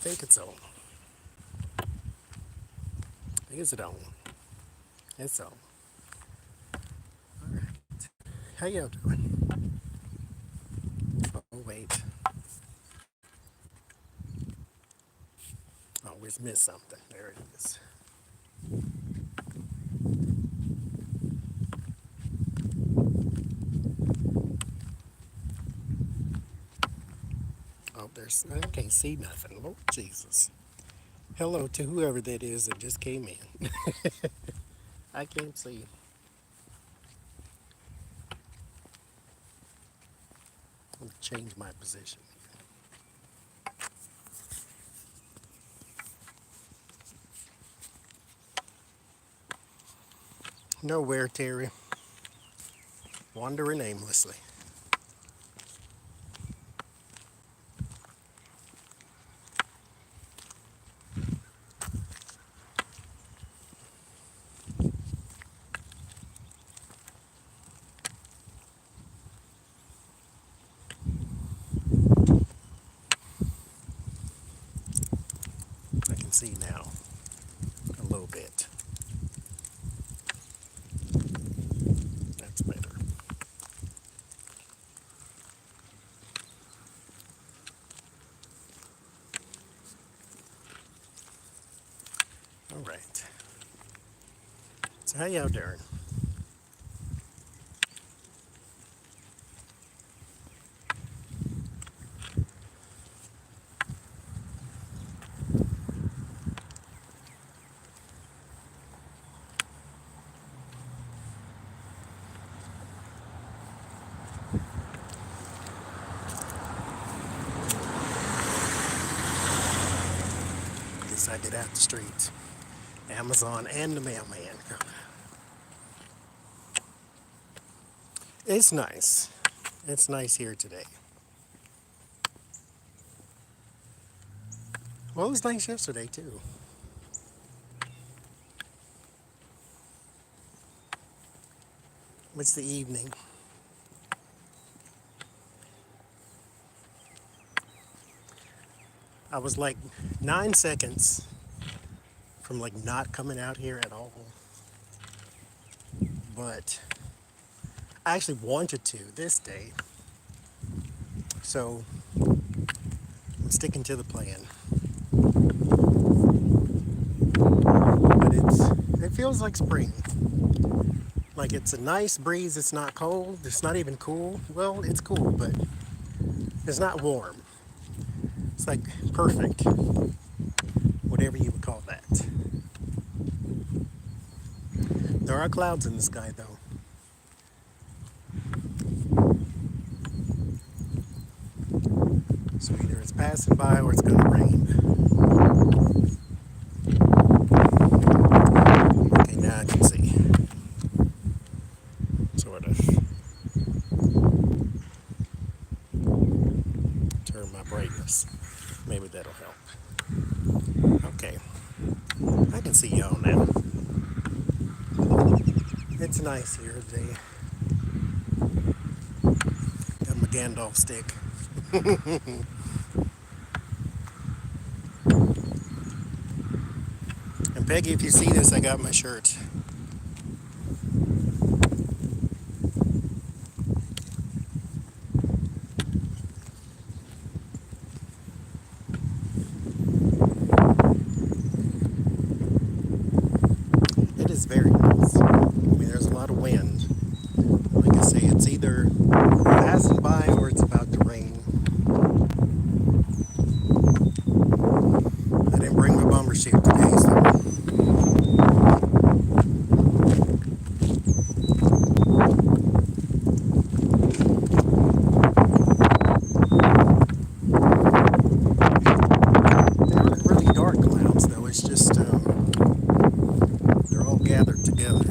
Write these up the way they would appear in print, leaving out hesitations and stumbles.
think it's on. Is it on? It's on. Alright. How y'all doing? Oh, wait. I always miss something. There it is. Oh, I can't see nothing. Lord Jesus. Hello to whoever that is that just came in. I can't see. Let me change my position. Nowhere, Terry. Wandering aimlessly. I can see now a little bit. That's better. All right. So how y'all doing? Decided out the streets. Amazon and the mailman. It's nice. It's nice here today. Well, it was nice yesterday too. It's the evening. I was like 9 seconds from like not coming out here at all. But I actually wanted to this day. So I'm sticking to the plan. But it feels like spring. Like it's a nice breeze, it's not cold, it's not even cool. Well, it's cool, but it's not warm. It's like perfect, whatever you would call that. There are clouds in the sky though. So either it's passing by or it's going to rain. Okay, now I can see. Sort of. Turn my brightness. Maybe that'll help. Okay. I can see y'all now. It's nice here today. Got my Gandalf stick. And Peggy, if you see this, I got my shirt. It is very nice. I mean, there's a lot of wind. Like I say, it's either passing by or it's about to rain. I didn't bring my bumper suit today, so they aren't really dark clouds, though. It's just they're all gathered together.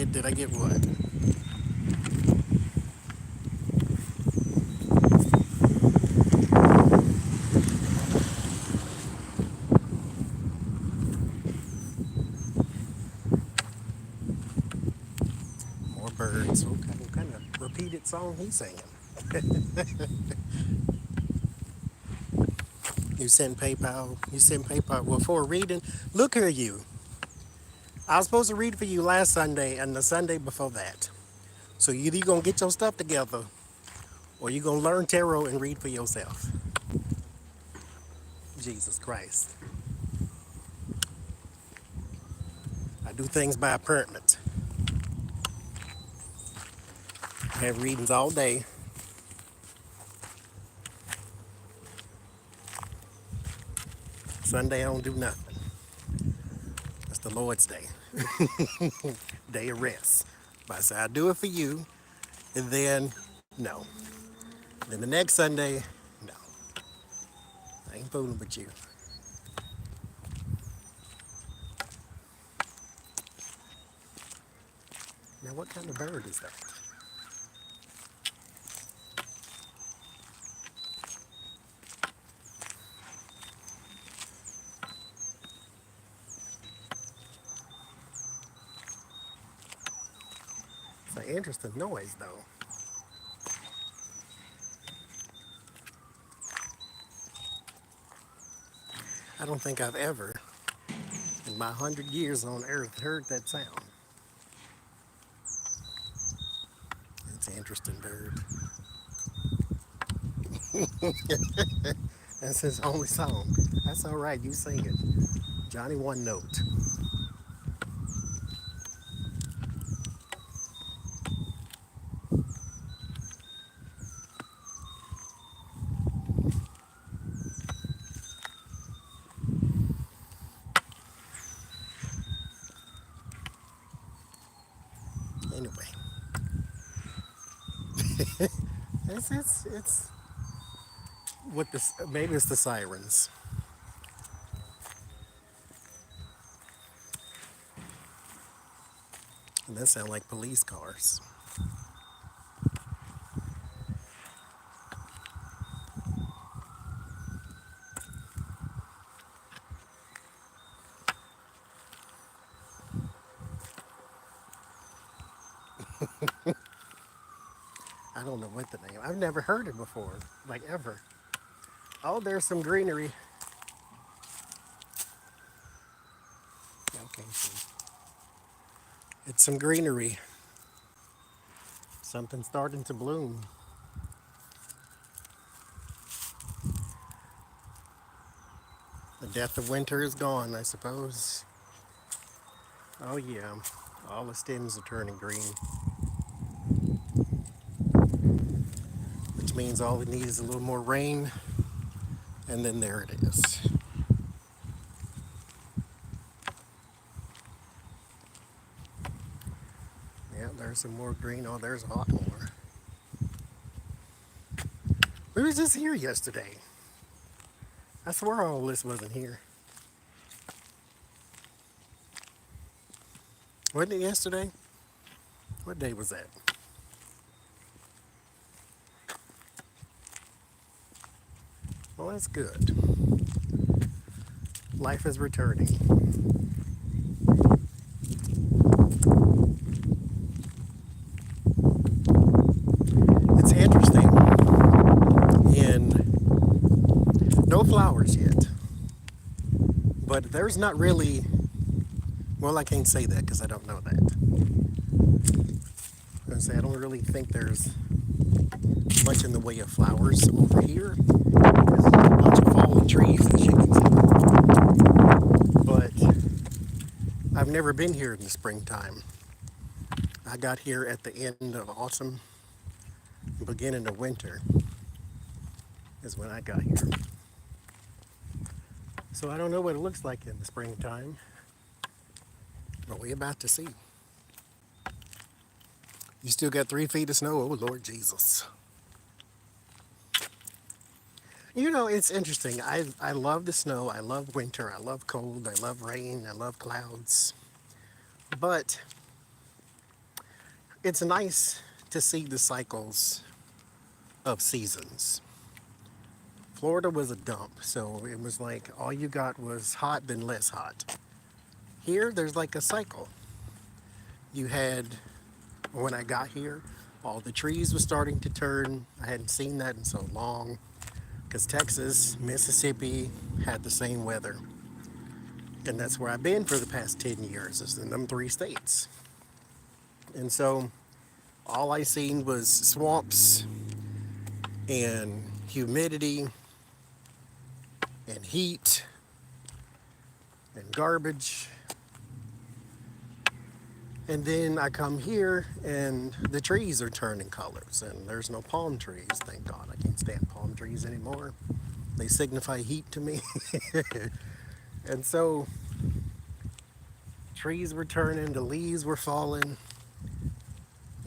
Did I get what? More birds. What kind of repeated song he's singing? You send PayPal. You send PayPal. Well, for reading, look here, you. I was supposed to read for you last Sunday and the Sunday before that. So you either gonna get your stuff together, or you gonna learn tarot and read for yourself. Jesus Christ. I do things by appointment. I have readings all day. Sunday I don't do nothing. It's the Lord's day. Day of rest. But I say I do it for you, and then no. Then the next Sunday, no. I ain't fooling with you. Now what kind of bird is that? It's an interesting noise though. I don't think I've ever, in my 100 years on earth, heard that sound. It's an interesting bird. That's his only song. That's all right, you sing it. Johnny One Note. Anyway, it's what this, maybe it's the sirens. And that sound like police cars. I don't know what the name. I've never heard it before, like ever. Oh, there's some greenery. Okay, see. It's some greenery. Something starting to bloom. The death of winter is gone, I suppose. Oh yeah, all the stems are turning green, which means all we need is a little more rain, and then there it is. Yeah, there's some more green. Oh, there's a lot more. We were just here yesterday. I swear all this wasn't here. Wasn't it yesterday? What day was that? Well, that's good. Life is returning. It's interesting. In no flowers yet, but there's not really. Well, I can't say that because I don't know that. I was gonna say I don't really think there's much in the way of flowers over here. There's a bunch of fallen trees, as you can see. But I've never been here in the springtime. I got here at the end of autumn, beginning of winter is when I got here. So I don't know what it looks like in the springtime, but we're about to see. You still got 3 feet of snow? Oh, Lord Jesus. You know, it's interesting. I love the snow. I love winter. I love cold. I love rain. I love clouds. But it's nice to see the cycles of seasons. Florida was a dump, so it was like all you got was hot, then less hot. Here, there's like a cycle. You had, when I got here, all the trees were starting to turn. I hadn't seen that in so long because Texas, Mississippi had the same weather. And that's where I've been for the past 10 years, is in them three states. And so all I seen was swamps and humidity and heat and garbage. And then I come here and the trees are turning colors and there's no palm trees, thank God. I can't stand palm trees anymore. They signify heat to me. And so trees were turning, the leaves were falling.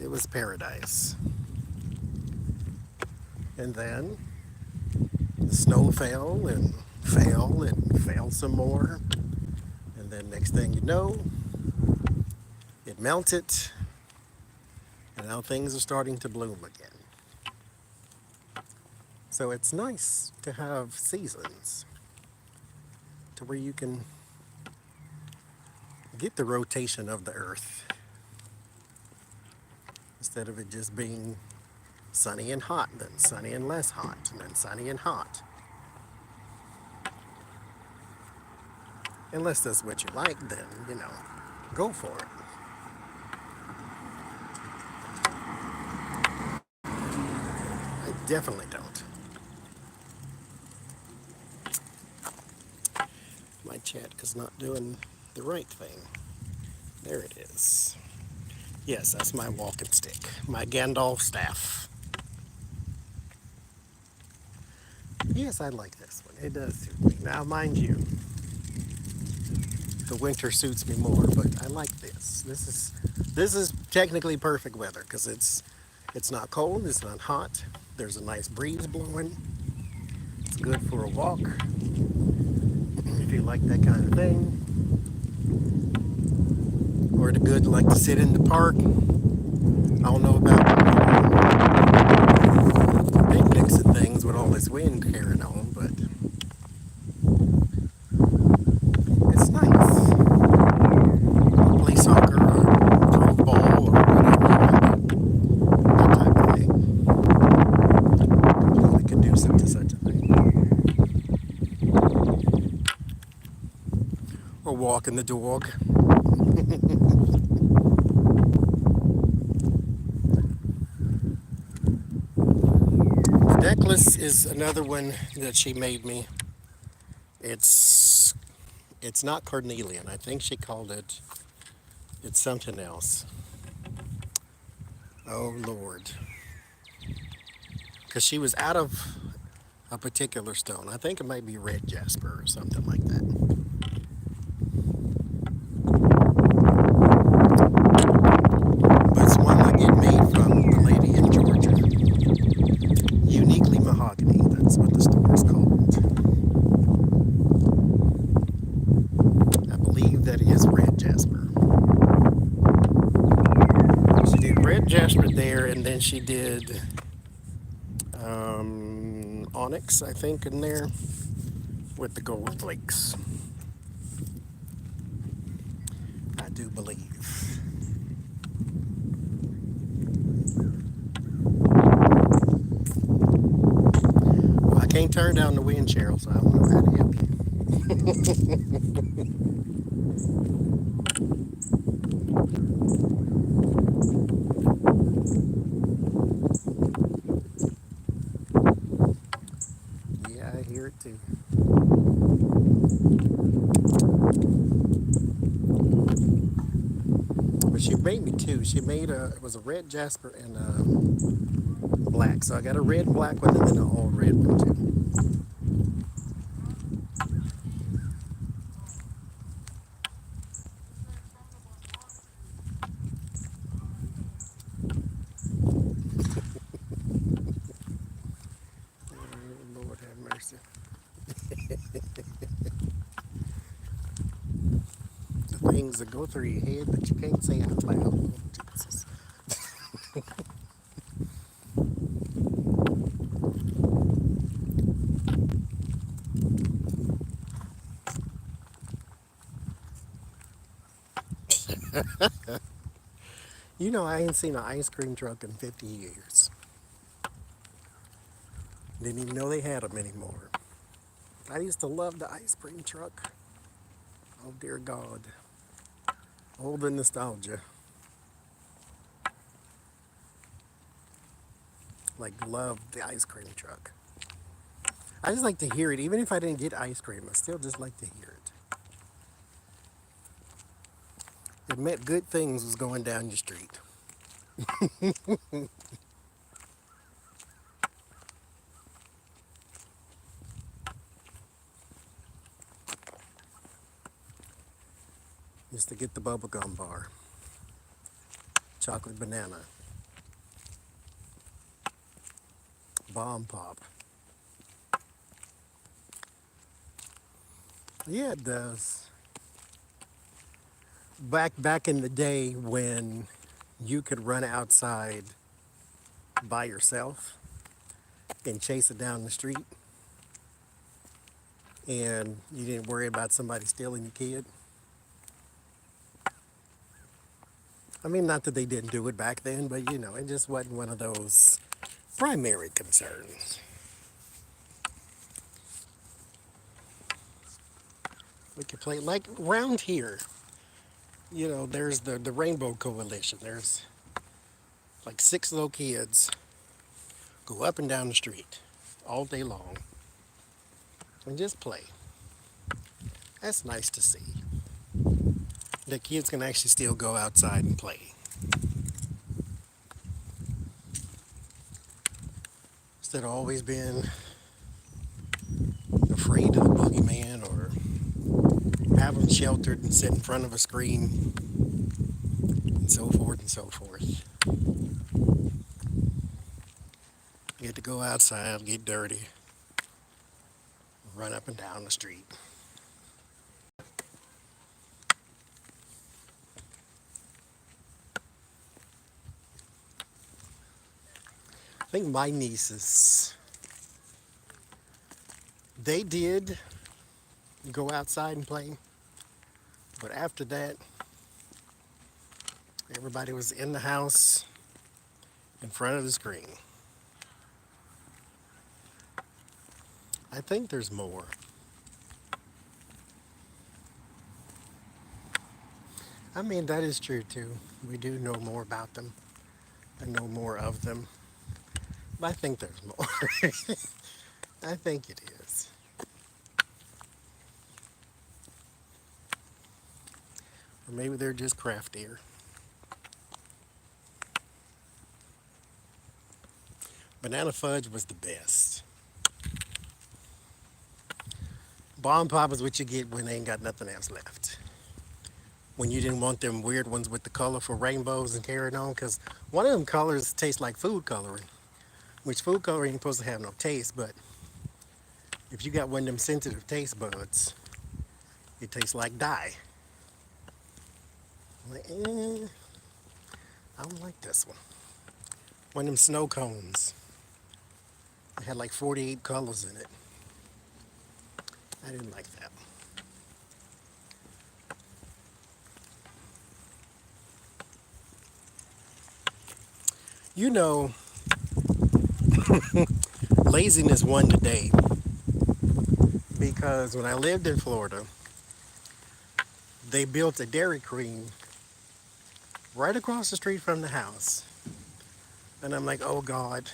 It was paradise. And then the snow fell and fell and fell some more. And then next thing you know, it melted. And now things are starting to bloom again. So it's nice to have seasons to where you can get the rotation of the earth instead of it just being sunny and hot, then sunny and less hot, and then sunny and hot. Unless that's what you like, then, go for it. I definitely don't. My chat is not doing the right thing. There it is. Yes, that's my walking stick, my Gandalf staff. Yes, I like this one. It does suit me. Now, mind you, the winter suits me more, but I like this. This is technically perfect weather because it's not cold, it's not hot. There's a nice breeze blowing. It's good for a walk if you like that kind of thing. Or the good like to sit in the park. I don't know about picnics and things with all this wind carrying on, but it's nice. Play soccer or throw a ball or whatever you want to do. That type of thing. Completely conducive to such a thing. Or walking the dog. Necklace is another one that she made me. It's not carnelian. I think she called it's something else. Oh Lord. Because she was out of a particular stone. I think it might be red jasper or something like that. But it's one that get made from the lady in Georgia. Uniquely mahogany, that's what the store is called. I believe that is red jasper. She did red jasper there, and then she did onyx, I think, in there with the gold flakes. I do believe. Well, I can't turn down the wind, Cheryl, so I don't know how to help you. Yeah, I hear it too. But she made me two. She made it was a red jasper and a black. So I got a red and black one and then an all red one too. Oh, Lord have mercy. The things that go through your head that you can't say out loud. Oh, Jesus. You know, I ain't seen an ice cream truck in 50 years. Didn't even know they had them anymore. I used to love the ice cream truck. Oh dear God. All the nostalgia. Like, love the ice cream truck. I just like to hear it. Even if I didn't get ice cream, I still just like to hear it. It meant good things was going down your street. Just to get the bubblegum bar. Chocolate banana. Bomb pop. Yeah, it does. Back in the day when you could run outside by yourself and chase it down the street and you didn't worry about somebody stealing your kid. I mean, not that they didn't do it back then, but you know, it just wasn't one of those primary concerns. We could play like around here. You know, there's the Rainbow Coalition. There's like 6 little kids go up and down the street all day long and just play. That's nice to see. The kids can actually still go outside and play. Instead of always being afraid of the boogeyman or having sheltered and sit in front of a screen and so forth and so forth. Get to go outside, get dirty, run up and down the street. I think my nieces, they did go outside and play, but after that, everybody was in the house in front of the screen. I think there's more. I mean, that is true too. We do know more about them and know more of them. But I think there's more. I think it is. Or maybe they're just craftier. Banana fudge was the best. Bomb pop is what you get when they ain't got nothing else left. When you didn't want them weird ones with the colorful rainbows and carrying on, because one of them colors tastes like food coloring, which food coloring ain't supposed to have no taste, but if you got one of them sensitive taste buds, it tastes like dye. I'm like, I don't like this one. One of them snow cones. It had like 48 colors in it. I didn't like that. You know, laziness won the day because when I lived in Florida, they built a Dairy Queen right across the street from the house. And I'm like, oh God,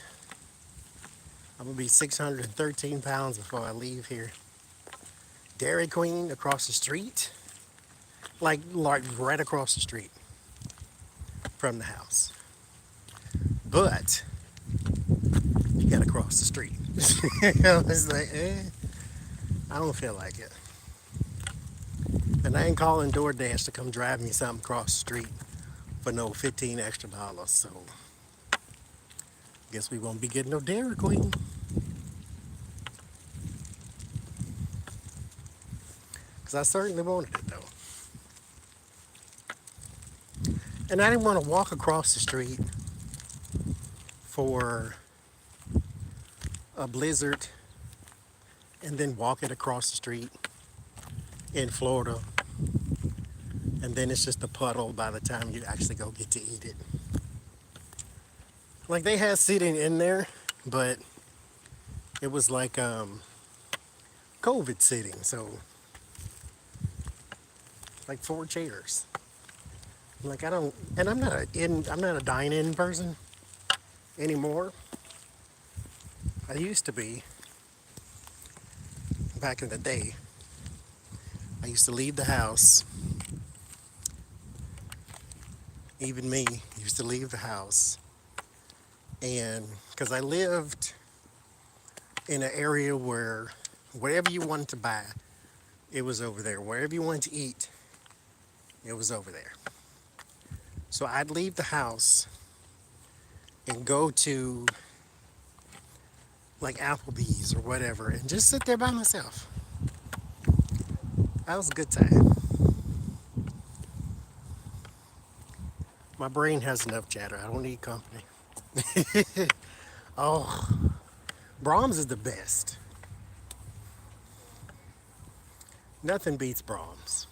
I'm gonna be 613 pounds before I leave here. Dairy Queen across the street, like right across the street from the house. But you gotta cross the street. I was like, I don't feel like it. And I ain't calling DoorDash to come drive me something across the street for no 15 extra dollars. So guess we won't be getting no Dairy Queen. Because I certainly wanted it though. And I didn't want to walk across the street for a blizzard and then walk it across the street in Florida and then it's just a puddle by the time you actually go get to eat it. Like they had seating in there, but it was like COVID seating, so like 4 chairs. Like I don't, and I'm not a dine-in person anymore. I used to be back in the day. I used to leave the house. Even me used to leave the house, and because I lived in an area where whatever you wanted to buy, it was over there. Wherever you wanted to eat, it was over there. So I'd leave the house and go to like Applebee's or whatever and just sit there by myself. That was a good time. My brain has enough chatter. I don't need company. Oh, Brahms is the best. Nothing beats Brahms.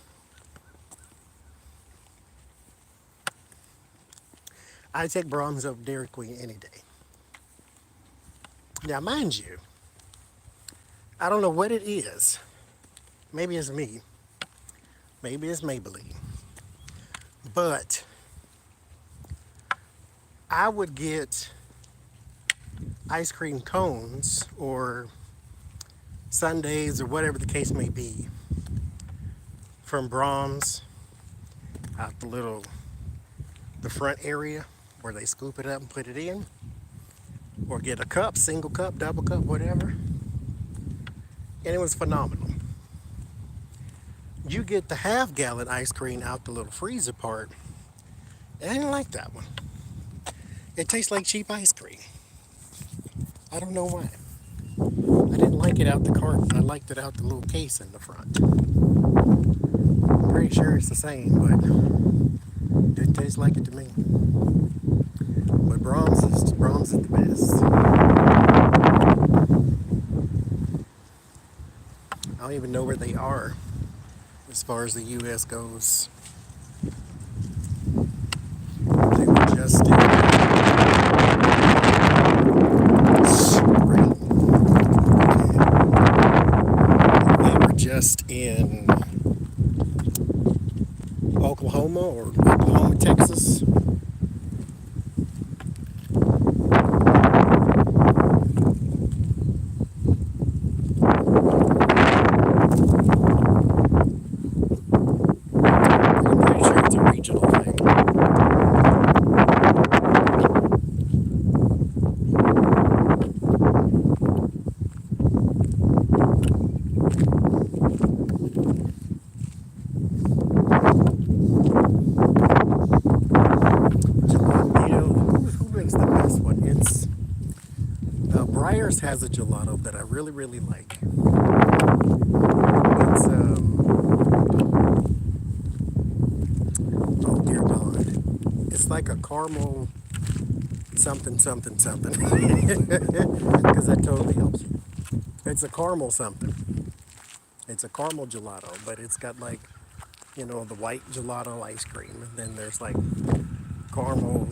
I take Brahms over Dairy Queen any day. Now, mind you, I don't know what it is. Maybe it's me. Maybe it's Maybelline. But I would get ice cream cones or sundaes or whatever the case may be from Brahms out the front area where they scoop it up and put it in, or get a cup, single cup, double cup, whatever, and it was phenomenal. You get the half-gallon ice cream out the little freezer part, and I didn't like that one. It tastes like cheap ice cream. I don't know why. I didn't like it out the carton. I liked it out the little case in the front. I'm pretty sure it's the same, but it didn't taste like it to me. But Brahms is the best. I don't even know where they are as far as the U.S. goes. They were just in spring. They were just in Oklahoma, Texas. I'm pretty sure it's a regional thing. Who makes the best one? It's Breyers has a gelato that I really, really like. It's oh dear God, it's like a caramel something something something because that totally helps you. It's a caramel something. It's a caramel gelato, but it's got like, the white gelato ice cream, and then there's like caramel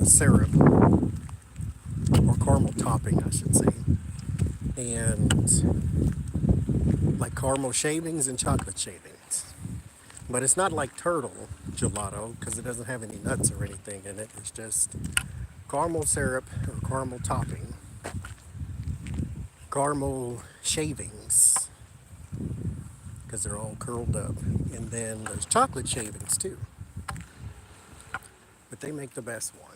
syrup or caramel topping, I should say, and like caramel shavings and chocolate shavings. But it's not like turtle gelato because it doesn't have any nuts or anything in it. It's just caramel syrup or caramel topping, caramel shavings because they're all curled up, and then there's chocolate shavings too. But they make the best one.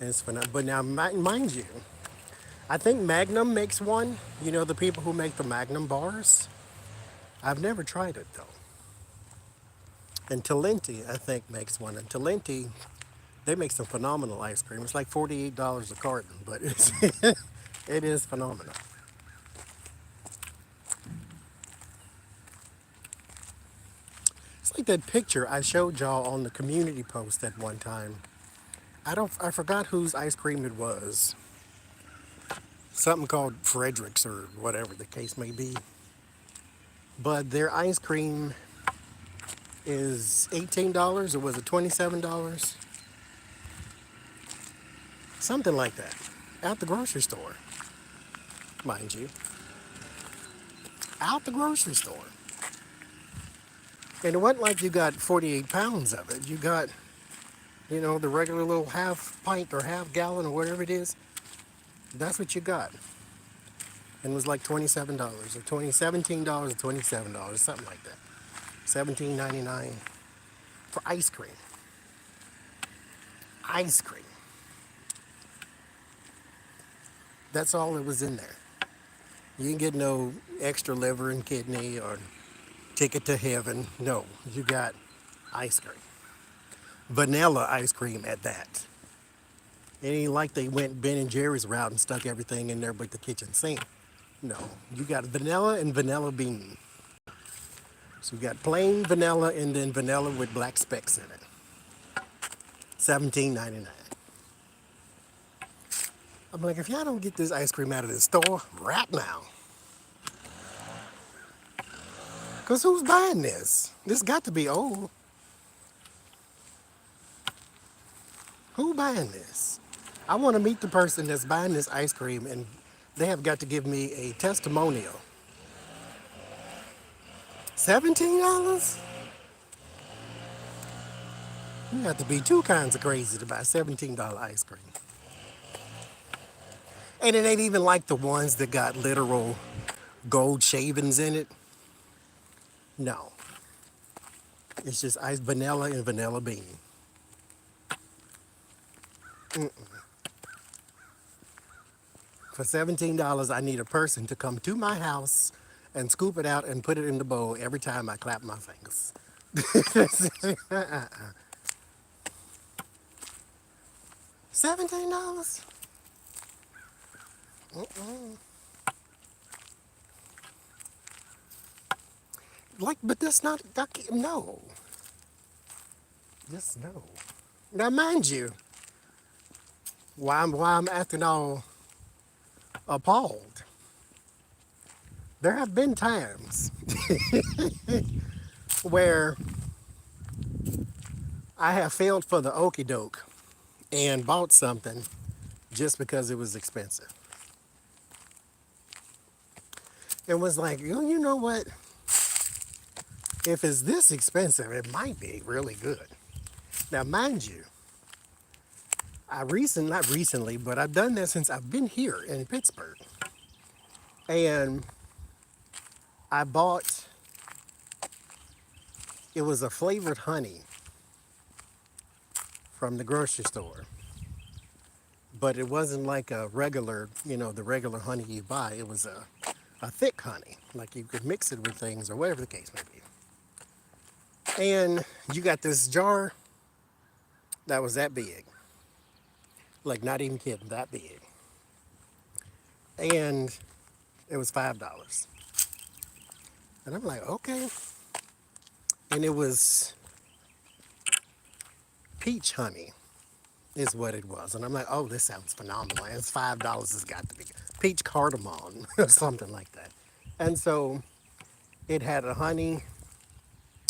And it's fun. But now, mind you, I think Magnum makes one. The people who make the Magnum bars. I've never tried it though. And Talenti, I think, makes one. And Talenti, they make some phenomenal ice cream. It's like $48 a carton, but it is phenomenal. It's like that picture I showed y'all on the community post at one time. I forgot whose ice cream it was. something called Fredericks or whatever the case may be. But their ice cream is $18 or was it $27? Something like that. At the grocery store, mind you. Out the grocery store. And it wasn't like you got 48 pounds of it. You got, the regular little half pint or half gallon or whatever it is. That's what you got. And it was like $27 or $17 or $27, something like that. $17.99 for ice cream. Ice cream. That's all that was in there. You didn't get no extra liver and kidney or ticket to heaven. No, you got ice cream. Vanilla ice cream at that. It ain't like they went Ben and Jerry's route and stuck everything in there but the kitchen sink. No, you got vanilla and vanilla bean. So you got plain vanilla and then vanilla with black specks in it. $17.99. I'm like, if y'all don't get this ice cream out of the store right now, because who's buying this? This got to be old. Who buying this? I want to meet the person that's buying this ice cream, and they have got to give me a testimonial. $17? You have to be two kinds of crazy to buy $17 ice cream. And it ain't even like the ones that got literal gold shavings in it. No. It's just ice vanilla and vanilla bean. For $17, I need a person to come to my house and scoop it out and put it in the bowl every time I clap my fingers. $17? Like, but that's not, no. Just no. Now, mind you, why I'm acting all appalled. There have been times where I have failed for the okie doke and bought something just because it was expensive. It was like, you know what? If it's this expensive, it might be really good. Now, mind you, not recently, but I've done that since I've been here in Pittsburgh. And I bought, it was a flavored honey from the grocery store. But it wasn't like a regular, the regular honey you buy. It was a thick honey, like you could mix it with things or whatever the case may be. And you got this jar that was that big. Like, not even kidding, that big. And it was $5. And I'm like, okay. And it was peach honey is what it was. And I'm like, oh, this sounds phenomenal. And it's $5, it's got to be peach cardamom or something like that. And so it had a honey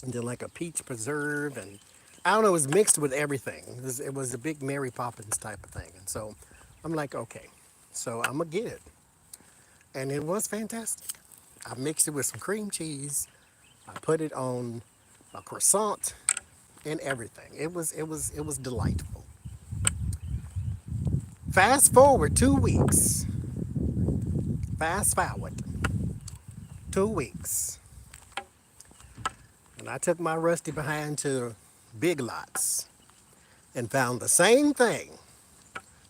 and then like a peach preserve, and I don't know, it was mixed with everything. It was a big Mary Poppins type of thing. And so I'm like, okay, so I'm gonna get it. And it was fantastic. I mixed it with some cream cheese. I put it on a croissant and everything. It was delightful. Fast forward 2 weeks. Fast forward 2 weeks. And I took my rusty behind to Big Lots and found the same thing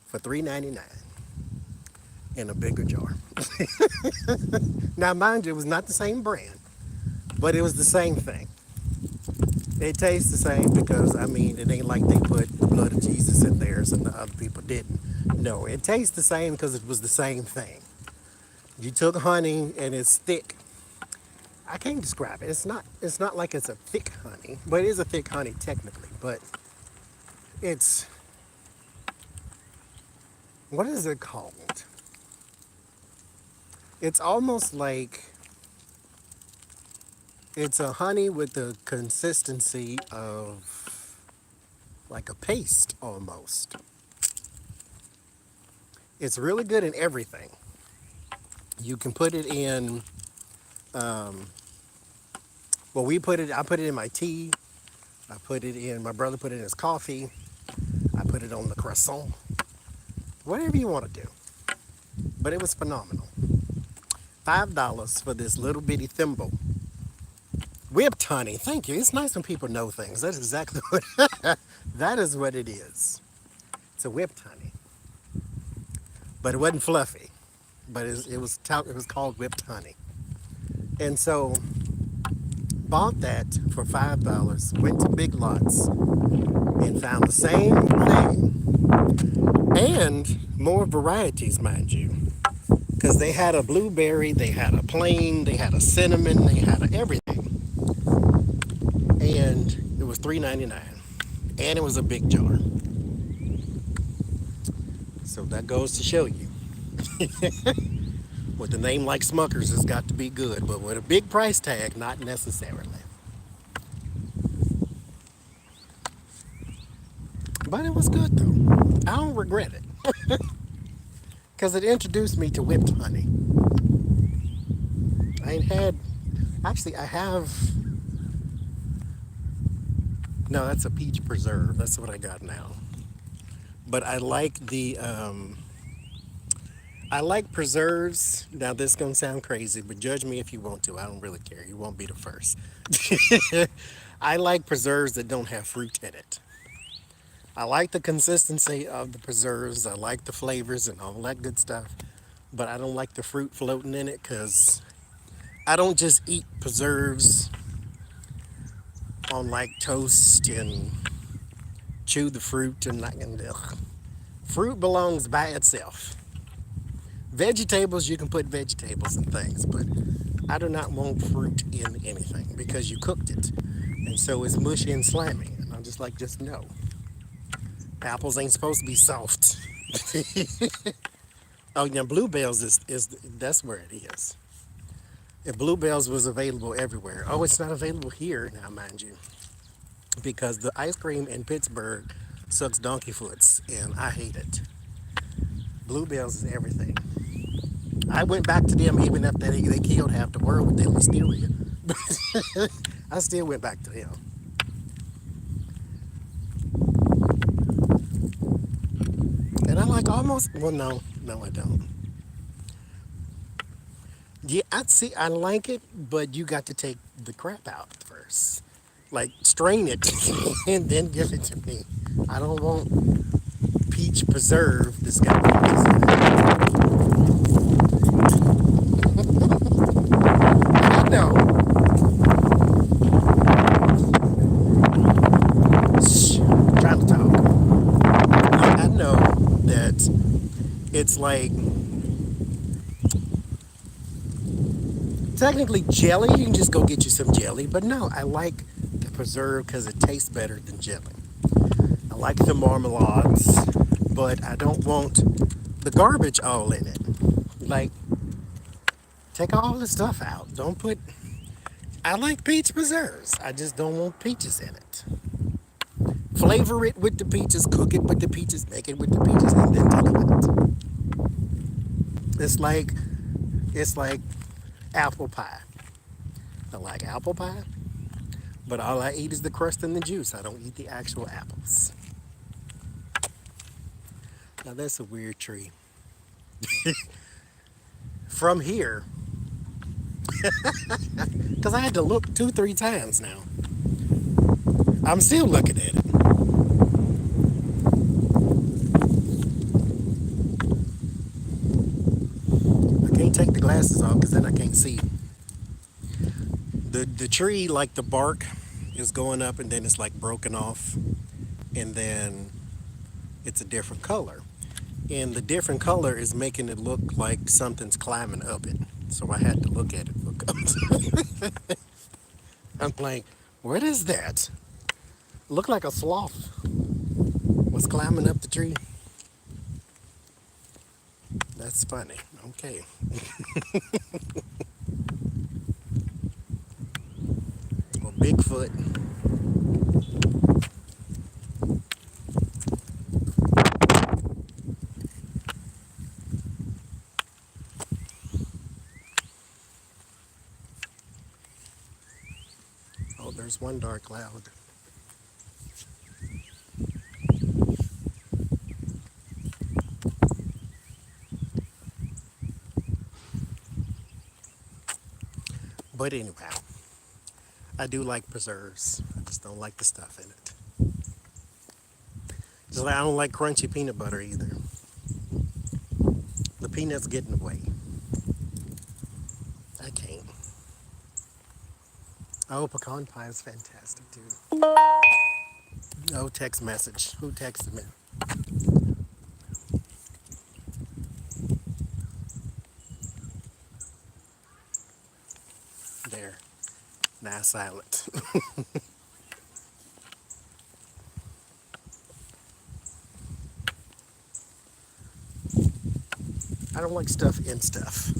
for $3.99 in a bigger jar. Now, mind you, it was not the same brand, but it was the same thing. It tastes the same because, it ain't like they put the blood of Jesus in theirs and the other people didn't. No, it tastes the same because it was the same thing. You took honey and it's thick. I can't describe it. It's not like it's a thick honey, but it is a thick honey technically, but it's, what is it called? It's almost like it's a honey with the consistency of like a paste almost. It's really good in everything. You can put it in, well, I put it in my tea. My brother put it in his coffee. I put it on the croissant. Whatever you want to do. But it was phenomenal. $5 for this little bitty thimble. Whipped honey. Thank you. It's nice when people know things. That's exactly what that is what it is. It's a whipped honey. But it wasn't fluffy. But it was called whipped honey. And so bought that for $5, went to Big Lots and found the same thing and more varieties, mind you, because they had a blueberry, they had a plain, they had a cinnamon, they had everything, and it was $3.99, and it was a big jar. So that goes to show you, with a name like Smucker's, it's got to be good, but with a big price tag, not necessarily. But it was good though. I don't regret it. Because it introduced me to whipped honey. I ain't had, actually I have, no, that's a peach preserve. That's what I got now. But I like preserves. Now this is gonna sound crazy, but judge me if you want to. I don't really care. You won't be the first. I like preserves that don't have fruit in it. I like the consistency of the preserves. I like the flavors and all that good stuff. But I don't like the fruit floating in it because I don't just eat preserves on like toast and chew the fruit and like, ugh. Fruit belongs by itself. Vegetables, you can put vegetables and things, but I do not want fruit in anything because you cooked it. And so it's mushy and slimy. And I'm just like, just no. Apples ain't supposed to be soft. Oh, yeah, Bluebells is that's where it is. If Bluebells was available everywhere. Oh, it's not available here now, mind you. Because the ice cream in Pittsburgh sucks donkey foots, and I hate it. Bluebells is everything. I went back to them even after they killed half the world with their listeria. I still went back to them. And I like almost, well, no, I don't. Yeah, I like it, but you got to take the crap out first. Like, strain it and then give it to me. I don't want peach preserve that's got peaches in it. I know. Shh, I'm trying to talk. I know that it's like technically jelly. You can just go get you some jelly, but no, I like the preserve because it tastes better than jelly. I like the marmalades, but I don't want the garbage all in it. Like, take all the stuff out. Don't put. I like peach preserves. I just don't want peaches in it. Flavor it with the peaches, cook it with the peaches, make it with the peaches, and then take it out. It's like apple pie. I like apple pie, but all I eat is the crust and the juice. I don't eat the actual apples. Now that's a weird tree. From here, because I had to look 2-3 times now. I'm still looking at it. I can't take the glasses off because then I can't see. The tree, like the bark, is going up and then it's like broken off, and then it's a different color. And the different color is making it look like something's climbing up it. So I had to look at it for I'm like, what is that? Looked like a sloth was climbing up the tree. That's funny. Okay. Well, Bigfoot. Oh, there's one dark cloud. But anyhow, I do like preserves. I just don't like the stuff in it. Just like I don't like crunchy peanut butter either. The peanuts get in the way. I can't. Oh, pecan pie is fantastic too. No text message. Who texted me? There. Now silent. I don't like stuff in stuff.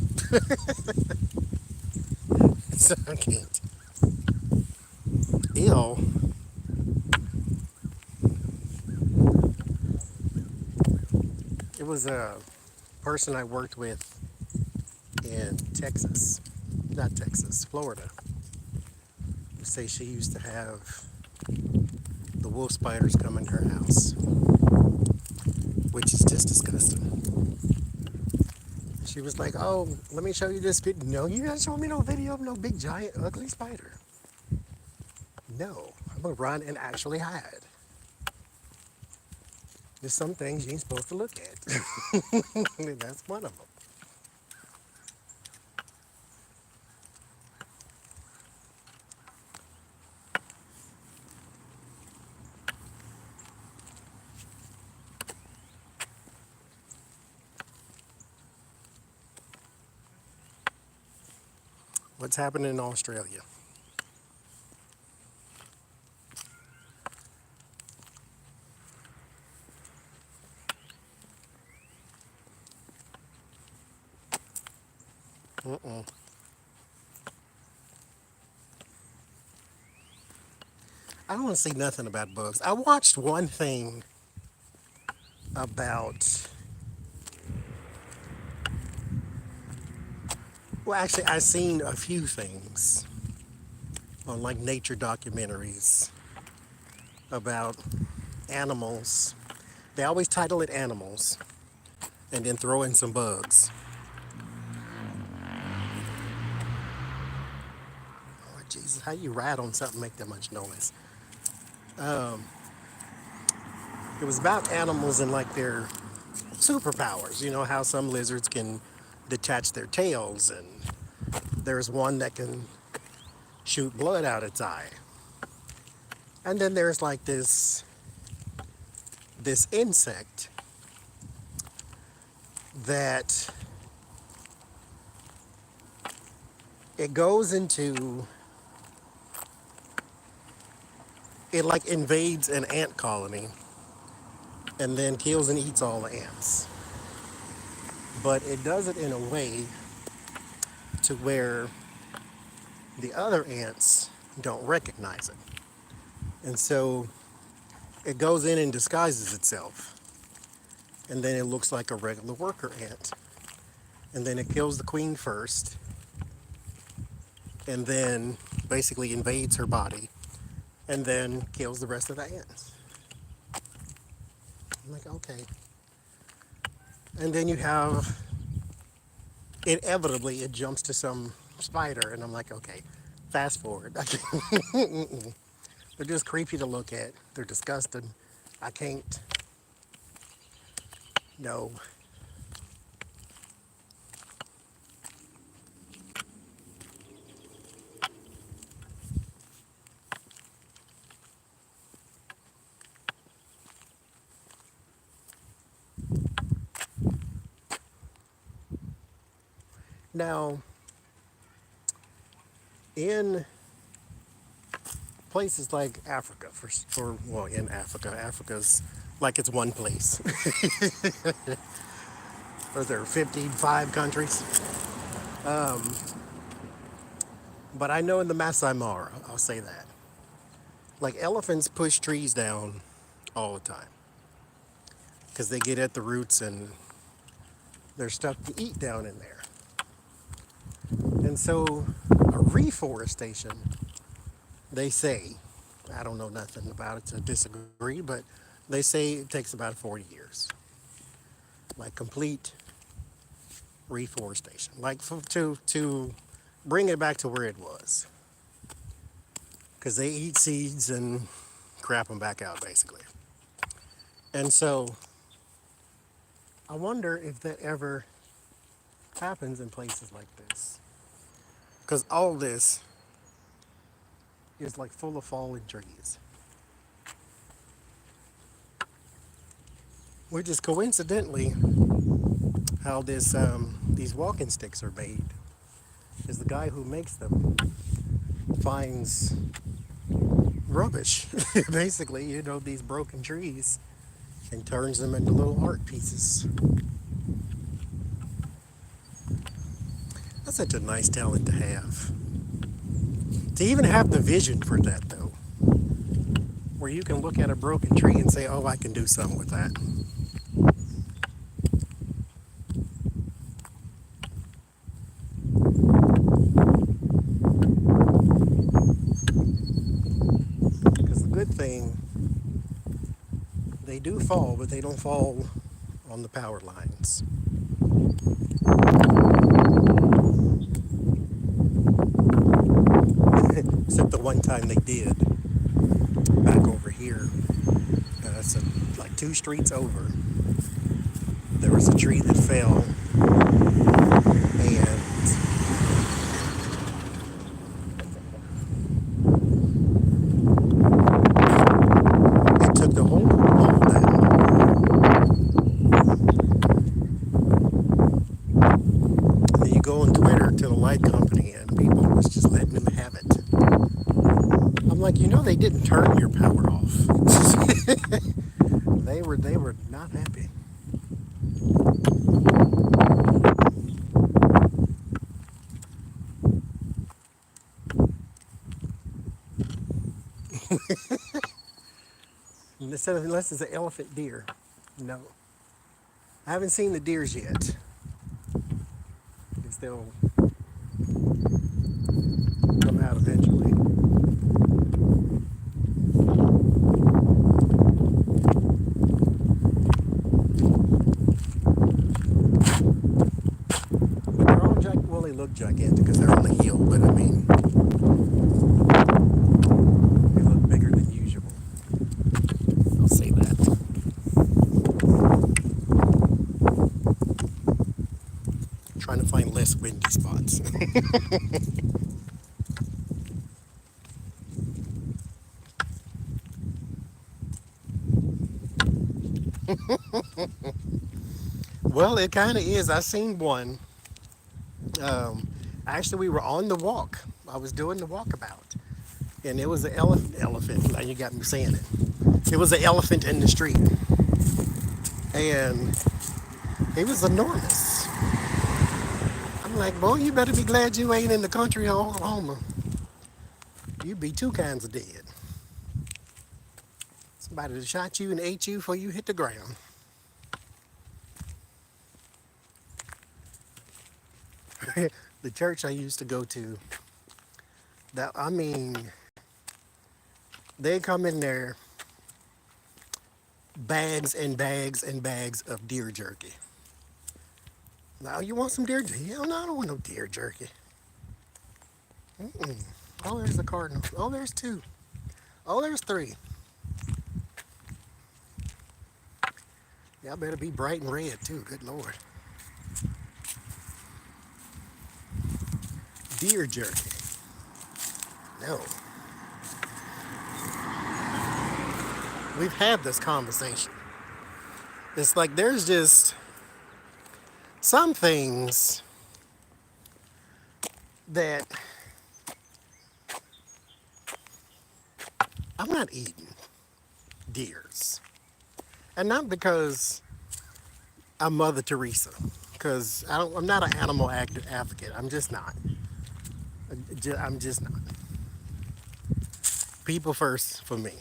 So I can't. Ew. It was a person I worked with in Texas. Not Texas, Florida. Who say she used to have the wolf spiders come in her house, which is just disgusting. She was like, "Oh, let me show you this video." No, you gotta show me no video of no big, giant, ugly spider. No, I'm gonna run and actually hide. There's some things you ain't supposed to look at. That's one of them. What's happening in Australia? Mm-mm. I don't want to see nothing about bugs. I watched one thing about, well, actually, I seen a few things on like nature documentaries about animals. They always title it animals and then throw in some bugs. Oh, Jesus, how you ride on something make that much noise? It was about animals and like their superpowers. You know how some lizards can detach their tails, and there's one that can shoot blood out its eye. And then there's like this insect that it goes into, it like invades an ant colony and then kills and eats all the ants. But it does it in a way to where the other ants don't recognize it. And so it goes in and disguises itself. And then it looks like a regular worker ant. And then it kills the queen first. And then basically invades her body. And then kills the rest of the ants. I'm like, okay. And then you have, inevitably, it jumps to some spider. And I'm like, okay, fast forward. They're just creepy to look at. They're disgusting. I can't. No. Now, in places like Africa, well, in Africa, Africa's like it's one place. or there are 55 countries. But I know in the Masai Mara, I'll say that. Like elephants push trees down all the time because they get at the roots and there's stuff to eat down in there. And so a reforestation, they say, I don't know nothing about it to disagree, but they say it takes about 40 years. Like complete reforestation. Like to bring it back to where it was. Because they eat seeds and crap them back out basically. And so I wonder if that ever happens in places like this. Because all this is like full of fallen trees. Which is coincidentally how these walking sticks are made. Is the guy who makes them finds rubbish, basically, these broken trees and turns them into little art pieces. That's such a nice talent to have. To even have the vision for that, though, where you can look at a broken tree and say, oh, I can do something with that. Because the good thing, they do fall, but they don't fall on the power lines. Except the one time they did, back over here. So like 2 streets over, there was a tree that fell, and it took the whole pole down. And then you go on Twitter to the light company, and people was just letting them have it. I'm like, they didn't turn your power off. They were not happy. Unless it's an elephant deer. No. I haven't seen the deers yet. Guess they'll come out eventually. But they're all well, they look gigantic because they're on the hill, but I mean, they look bigger than usual. I'll say that. Trying to find less windy spots. Well, it kind of is. I seen one. Actually, we were on the walk. I was doing the walkabout, and it was an elephant. Now you got me saying it. It was an elephant in the street, and he was enormous. I'm like, boy, you better be glad you ain't in the country of Oklahoma. You'd be 2 kinds of dead. Somebody that shot you and ate you before you hit the ground. The church I used to go to, they come in there bags and bags and bags of deer jerky. Now you want some deer jerky? Hell no, I don't want no deer jerky. Mm-mm. Oh, there's the cardinal. Oh, there's 2. Oh, there's 3. Y'all better be bright and red too. Good Lord. Deer jerky. No. We've had this conversation. It's like there's just some things that I'm not eating deers. And not because I'm Mother Teresa. because I'm not an animal advocate. I'm just not. I'm just not. People first for me.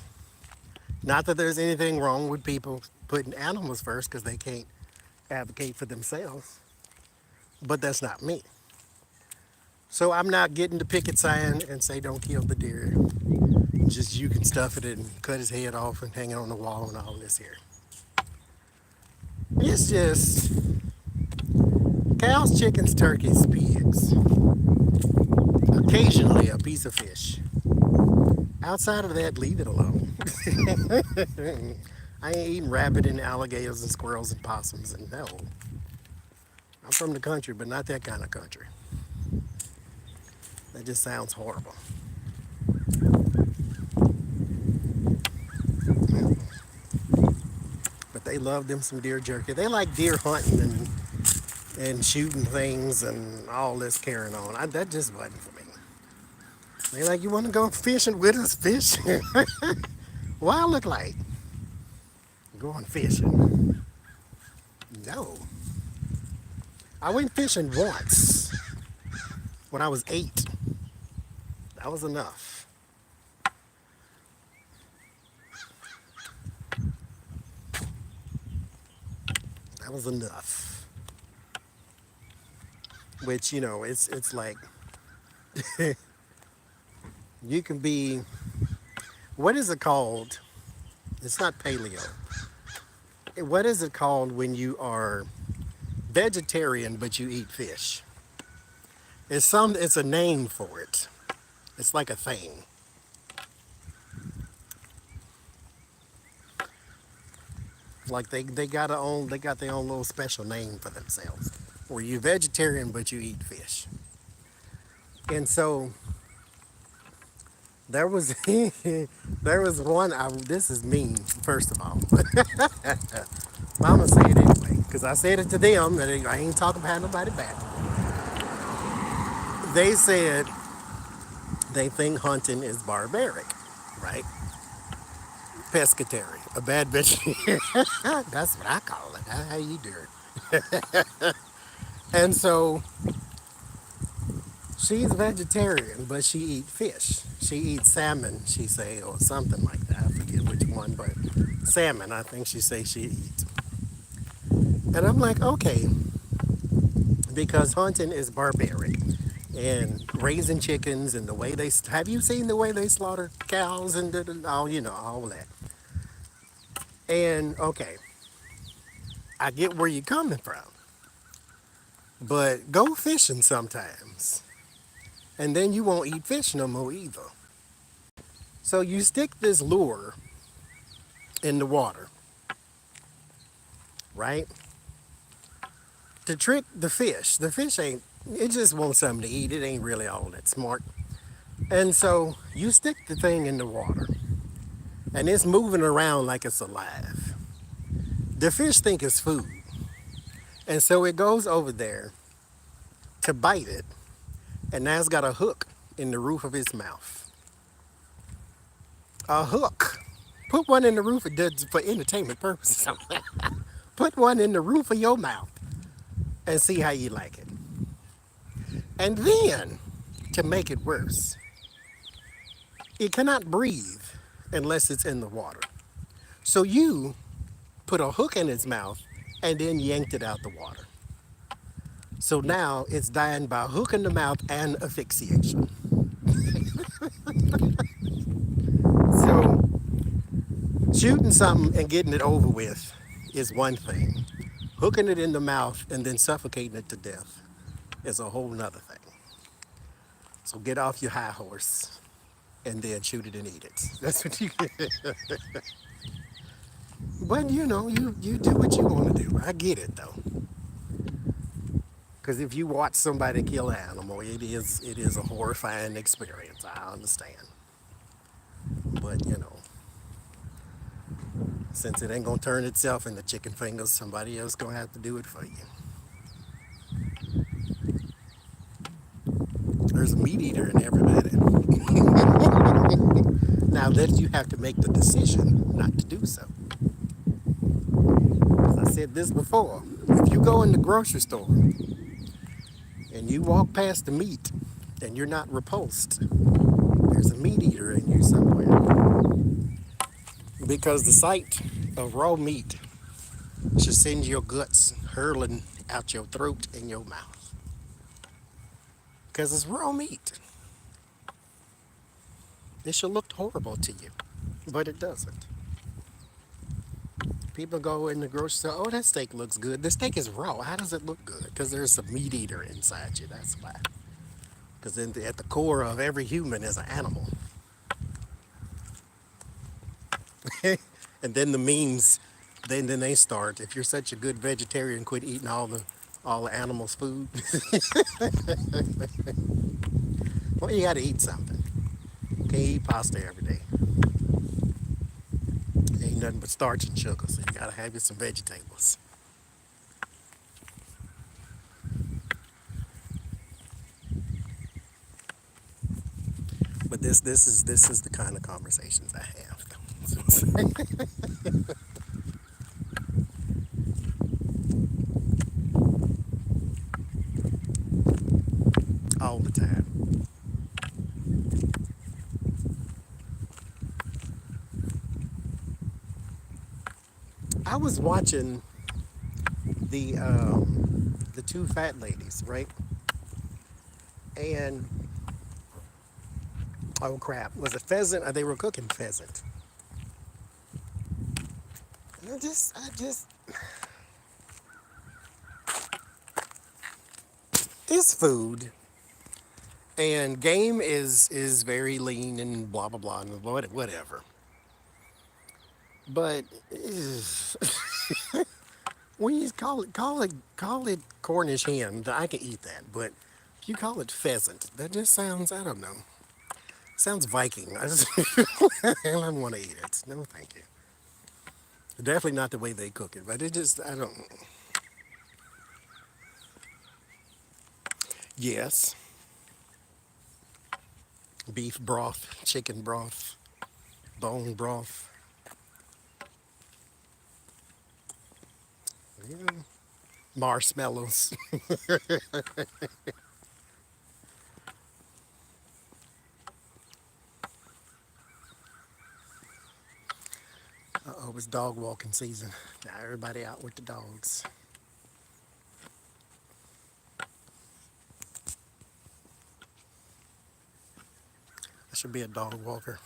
Not that there's anything wrong with people putting animals first because they can't advocate for themselves, but that's not me. So I'm not getting the picket sign and say don't kill the deer. Just you can stuff it and cut his head off and hang it on the wall and all this here. It's just cows, chickens, turkeys, pigs. Occasionally a piece of fish. Outside of that, leave it alone. I ain't eating rabbit and alligators and squirrels and possums and no. I'm from the country, but not that kind of country. That just sounds horrible. But they love them some deer jerky. They like deer hunting and shooting things and all this carrying on. That just wasn't for me. They like, you want to go fishing with us, fish? What I look like? Going fishing? No. I went fishing once when I was 8. That was enough. That was enough. Which, it's like you can be, what is it called? It's not paleo. What is it called when you are vegetarian but you eat fish? It's a name for it. It's like a thing. Like they got their own little special name for themselves. Where you're vegetarian but you eat fish. And so there was one. This is mean, first of all. But I'm gonna say it anyway because I said it to them, and I ain't talking about nobody back. They said they think hunting is barbaric, right? Pescatarian, a bad vegetarian. That's what I call it. How you do it? And so she's vegetarian, but she eats fish. She eats salmon, she say, or something like that. I forget which one, but salmon, I think she say she eats. And I'm like, okay, because hunting is barbaric. And raising chickens and the way have you seen the way they slaughter cows and all, all that. And okay, I get where you're coming from. But go fishing sometimes. And then you won't eat fish no more either. So you stick this lure in the water, right? To trick the fish. The fish it just wants something to eat. It ain't really all that smart. And so you stick the thing in the water. And it's moving around like it's alive. The fish think it's food. And so it goes over there to bite it. And now it's got a hook in the roof of its mouth. A hook. Put one in the roof for entertainment purposes. Put one in the roof of your mouth and see how you like it. And then, to make it worse, it cannot breathe unless it's in the water. So you put a hook in its mouth and then yanked it out the water. So now it's dying by a hook in the mouth and asphyxiation. So shooting something and getting it over with is one thing. Hooking it in the mouth and then suffocating it to death is a whole nother thing. So get off your high horse and then shoot it and eat it. That's what you get. But you do what you want to do. I get it though. Because if you watch somebody kill an animal, it is a horrifying experience. I understand. But since it ain't gonna turn itself into chicken fingers, somebody else gonna have to do it for you. There's a meat eater in everybody. Now that you have to make the decision not to do so. As I said this before, If you go in the grocery store and you walk past the meat and you're not repulsed, there's a meat eater in you somewhere. Because the sight of raw meat should send your guts hurling out your throat and your mouth. Because it's raw meat. It should look horrible to you, but it doesn't. People go in the grocery store, oh, that steak looks good. The steak is raw. How does it look good? Because there's a meat eater inside you. That's why. Because at the core of every human is an animal. And then the memes, then they start. If you're such a good vegetarian, quit eating all the animals' food. Well, you got to eat something. Can't eat pasta every day. Ain't nothing but starch and sugar, so you got to have you some vegetables. But this is the kind of conversations I have. All the time. I was watching the two fat ladies, right? And oh crap, was it pheasant? Or they were cooking pheasant. And I just, it's food, and game is very lean and blah blah blah and whatever. But when you call it Cornish hen, I can eat that. But if you call it pheasant, that just sounds, I don't know, sounds Viking. I don't want to eat it. No, thank you. Definitely not the way they cook it, but it just, I don't. Yes, beef broth, chicken broth, bone broth. Yeah. Marshmallows. Uh-oh, it's dog walking season. Now everybody out with the dogs. I should be a dog walker.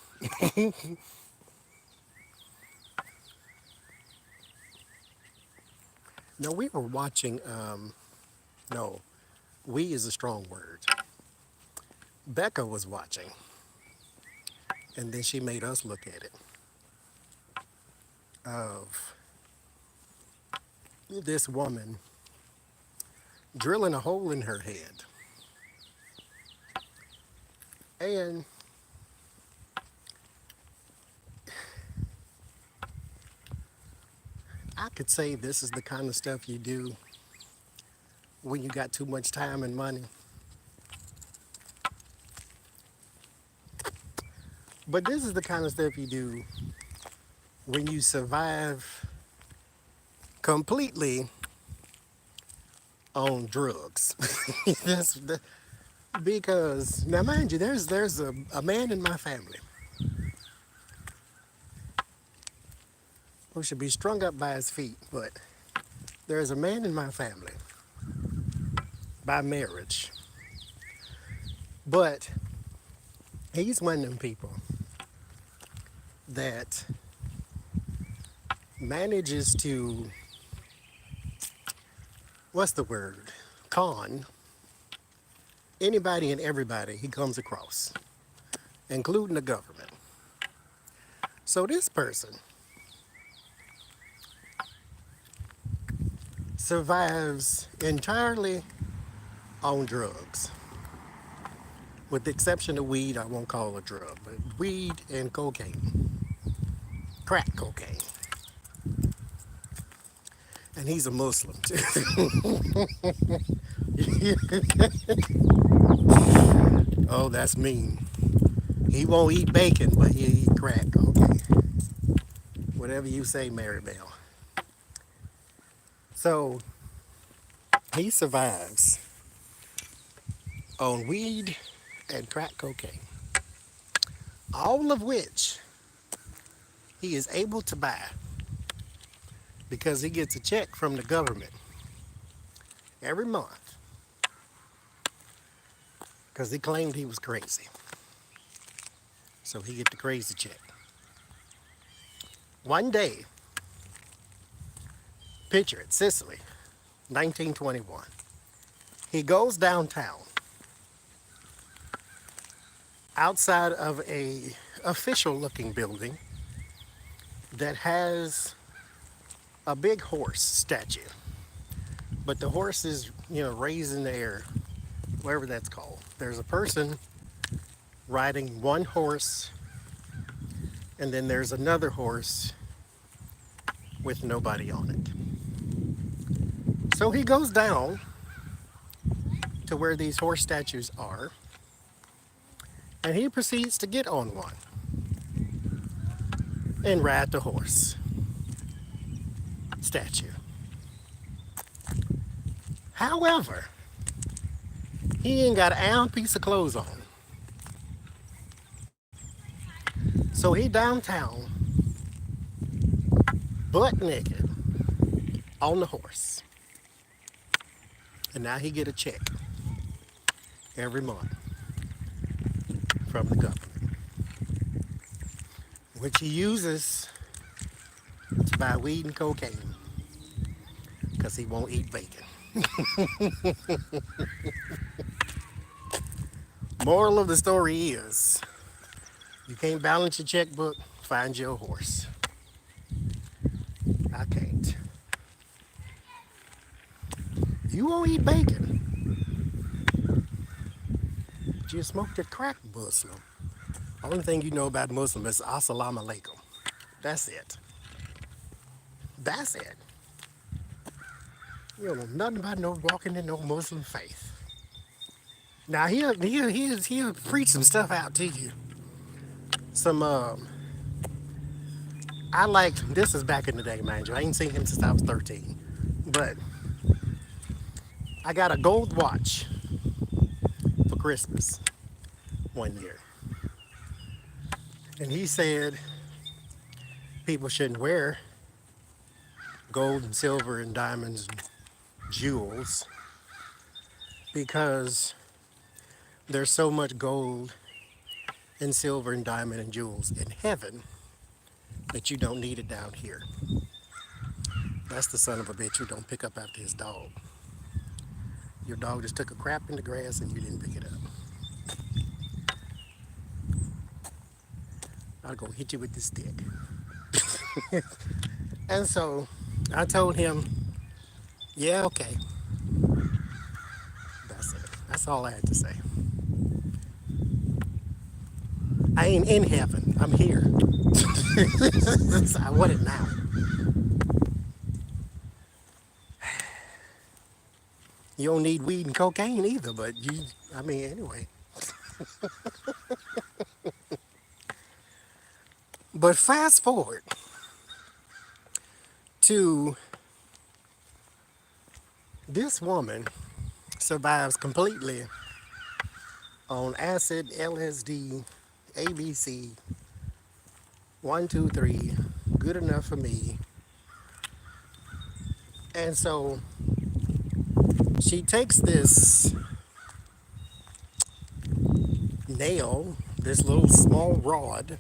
No, we were watching, no, we is a strong word. Becca was watching, and then she made us look at it, of this woman drilling a hole in her head. And I could say this is the kind of stuff you do when you got too much time and money. But this is the kind of stuff you do when you survive completely on drugs. That's because now, mind you, there's a man in my family who should be strung up by his feet, but there's a man in my family by marriage, but he's one of them people that manages to, what's the word, con anybody and everybody he comes across, including the government. So this person survives entirely on drugs, with the exception of weed. I won't call it a drug, but weed and cocaine, crack cocaine. And he's a Muslim too. Oh, that's mean. He won't eat bacon, but he'll eat crack. Okay. Whatever you say, Mary Bell. So He survives on weed and crack cocaine, all of which he is able to buy because he gets a check from the government every month because he claimed he was crazy. So he get the crazy check. One day, picture it, Sicily, 1921. He goes downtown outside of a official looking building that has a big horse statue. But the horse is, raised in the air, whatever that's called. There's a person riding one horse, and then there's another horse with nobody on it. So he goes down to where these horse statues are, and he proceeds to get on one and ride the horse statue. However, he ain't got an ounce piece of clothes on. So he downtown, butt naked, on the horse. And now he get a check every month from the government, which he uses to buy weed and cocaine because he won't eat bacon. Moral of the story is, you can't balance your checkbook, find your horse. I can't. You won't eat bacon, but you smoked your crack, Muslim. Only thing you know about Muslim is Assalamu alaikum. That's it. That's it. You don't know nothing about no walking in no Muslim faith. Now he'll preach some stuff out to you. Some I like, this is back in the day, mind you. I ain't seen him since I was 13. But I got a gold watch for Christmas one year. And he said people shouldn't wear gold and silver and diamonds and jewels because there's so much gold and silver and diamond and jewels in heaven that you don't need it down here. That's the son of a bitch who don't pick up after his dog. Your dog just took a crap in the grass and you didn't pick it up. I'll go hit you with this stick. And so I told him, yeah, okay. That's it. That's all I had to say. I ain't in heaven. I'm here. I want it now. You don't need weed and cocaine either, but anyway. But fast forward to this woman survives completely on acid, LSD, ABC, 1, 2, 3, good enough for me. And so she takes this nail, this little small rod,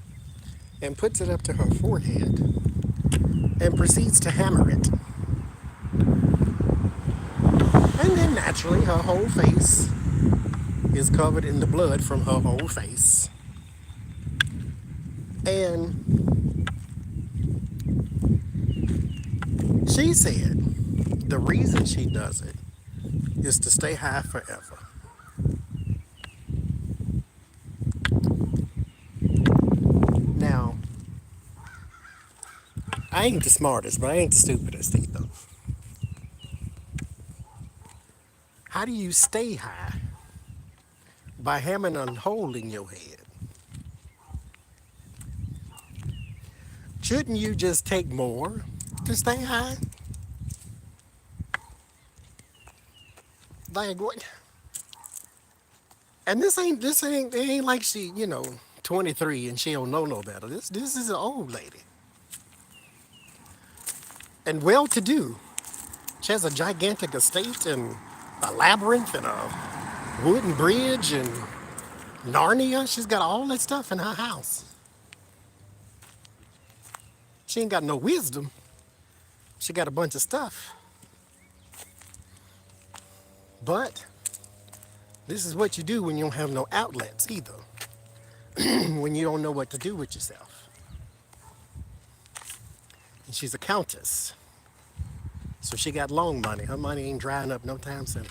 and puts it up to her forehead and proceeds to hammer it. And then naturally her whole face is covered in the blood from her whole face. And she said the reason she does it is to stay high forever. Now, I ain't the smartest, but I ain't the stupidest either. How do you stay high? By hammering a hole in your head. Shouldn't you just take more to stay high? Like what? And this ain't it ain't like she, 23 and she don't know no better. This is an old lady and well to do. She has a gigantic estate and a labyrinth and a wooden bridge and Narnia. She's got all that stuff in her house. She ain't got no wisdom. She got a bunch of stuff. But this is what you do when you don't have no outlets either. When you don't know what to do with yourself. And she's a countess. So she got long money. Her money ain't drying up no time soon.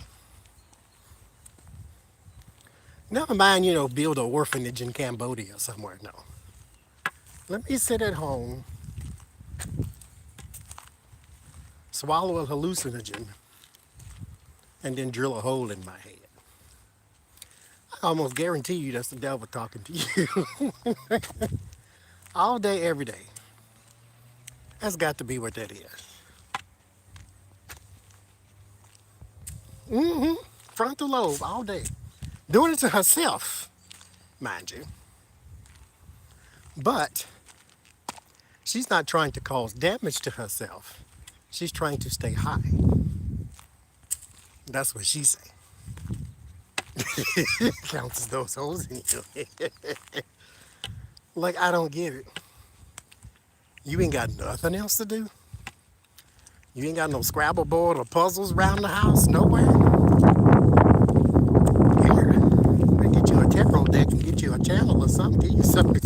Never mind, build an orphanage in Cambodia or somewhere. No. Let me sit at home, swallow a hallucinogen, and then drill a hole in my head. I almost guarantee you that's the devil talking to you. All day, every day. That's got to be what that is. Frontal lobe all day. Doing it to herself, mind you. But she's not trying to cause damage to herself. She's trying to stay high. That's what she say. Counts as those holes in you. Like, I don't get it. You ain't got nothing else to do? You ain't got no Scrabble board or puzzles around the house? Nowhere? Here, I get you a tarot deck and get you a channel or something. Get you something.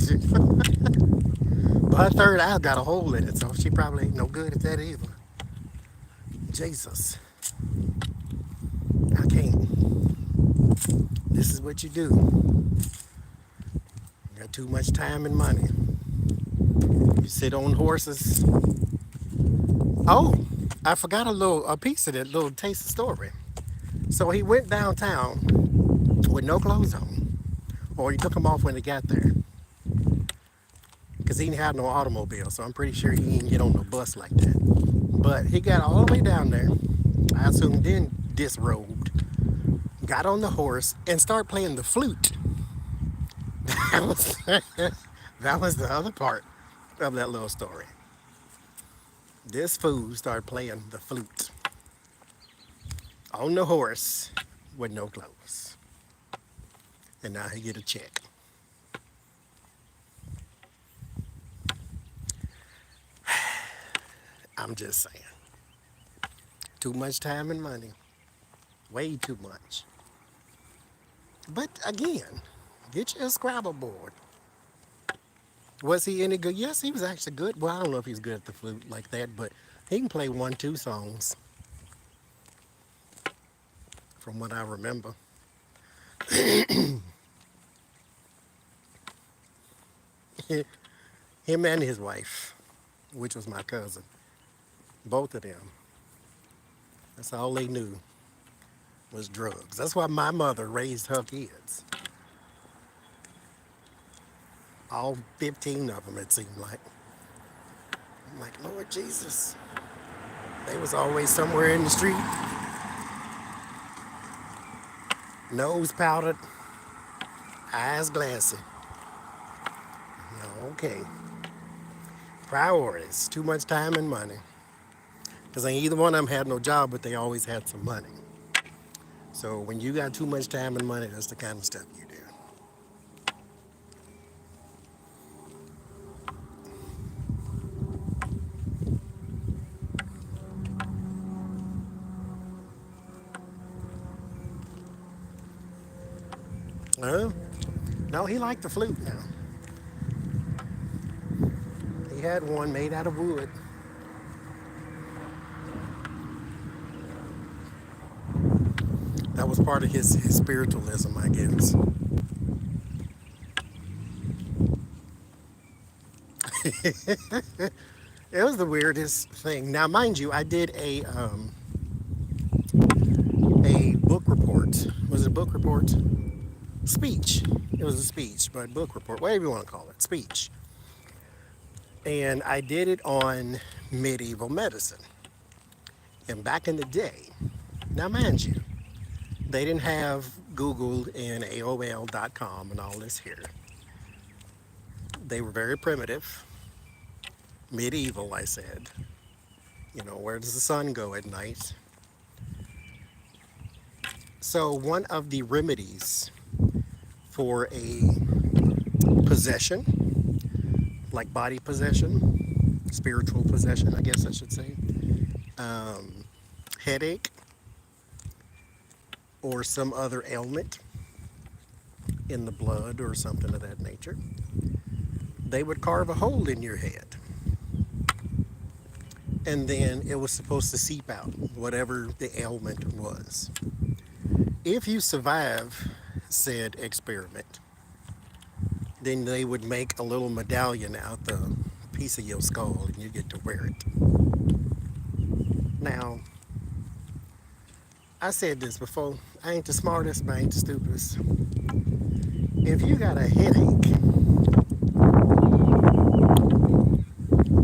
But her third eye got a hole in it, so she probably ain't no good at that either. Jesus. I can't. This is what you do. You got too much time and money. You sit on horses. Oh, I forgot a piece of that little taste of story. So he went downtown with no clothes on, or he took them off when he got there, because he didn't have no automobile. So I'm pretty sure he didn't get on no bus like that. But he got all the way down there. I assume then disrobed, got on the horse and started playing the flute. That was that was the other part of that little story. This fool started playing the flute on the horse with no clothes. And now he get a check. I'm just saying. Too much time and money. Way too much. But again, get you a Scrabble board. Was he any good? Yes, he was actually good. Well, I don't know if he's good at the flute like that, but he can play 1, 2 songs, from what I remember. Him and his wife, which was my cousin, both of them, that's all they knew was drugs. That's why my mother raised her kids. All 15 of them, it seemed like. I'm like, Lord Jesus. They was always somewhere in the street. Nose powdered, eyes glassy. Okay. Priorities. Too much time and money. Because ain't either one of them had no job, but they always had some money. So when you got too much time and money, that's the kind of stuff you do. No, he liked the flute now. He had one made out of wood. That was part of his spiritualism, I guess. It was the weirdest thing. Now, mind you, I did a book report. Was it a book report? Speech. It was a speech, but book report, whatever you want to call it, speech. And I did it on medieval medicine. And back in the day, now mind you, They didn't have Google and AOL.com and all this here. They were very primitive, medieval, I said. Where does the sun go at night? So, one of the remedies for a possession, like body possession, spiritual possession, I guess I should say, headache, or some other ailment in the blood or something of that nature, they would carve a hole in your head. And then it was supposed to seep out whatever the ailment was. If you survive said experiment, then they would make a little medallion out the piece of your skull and you get to wear it. Now, I said this before, I ain't the smartest, but I ain't the stupidest. If you got a headache,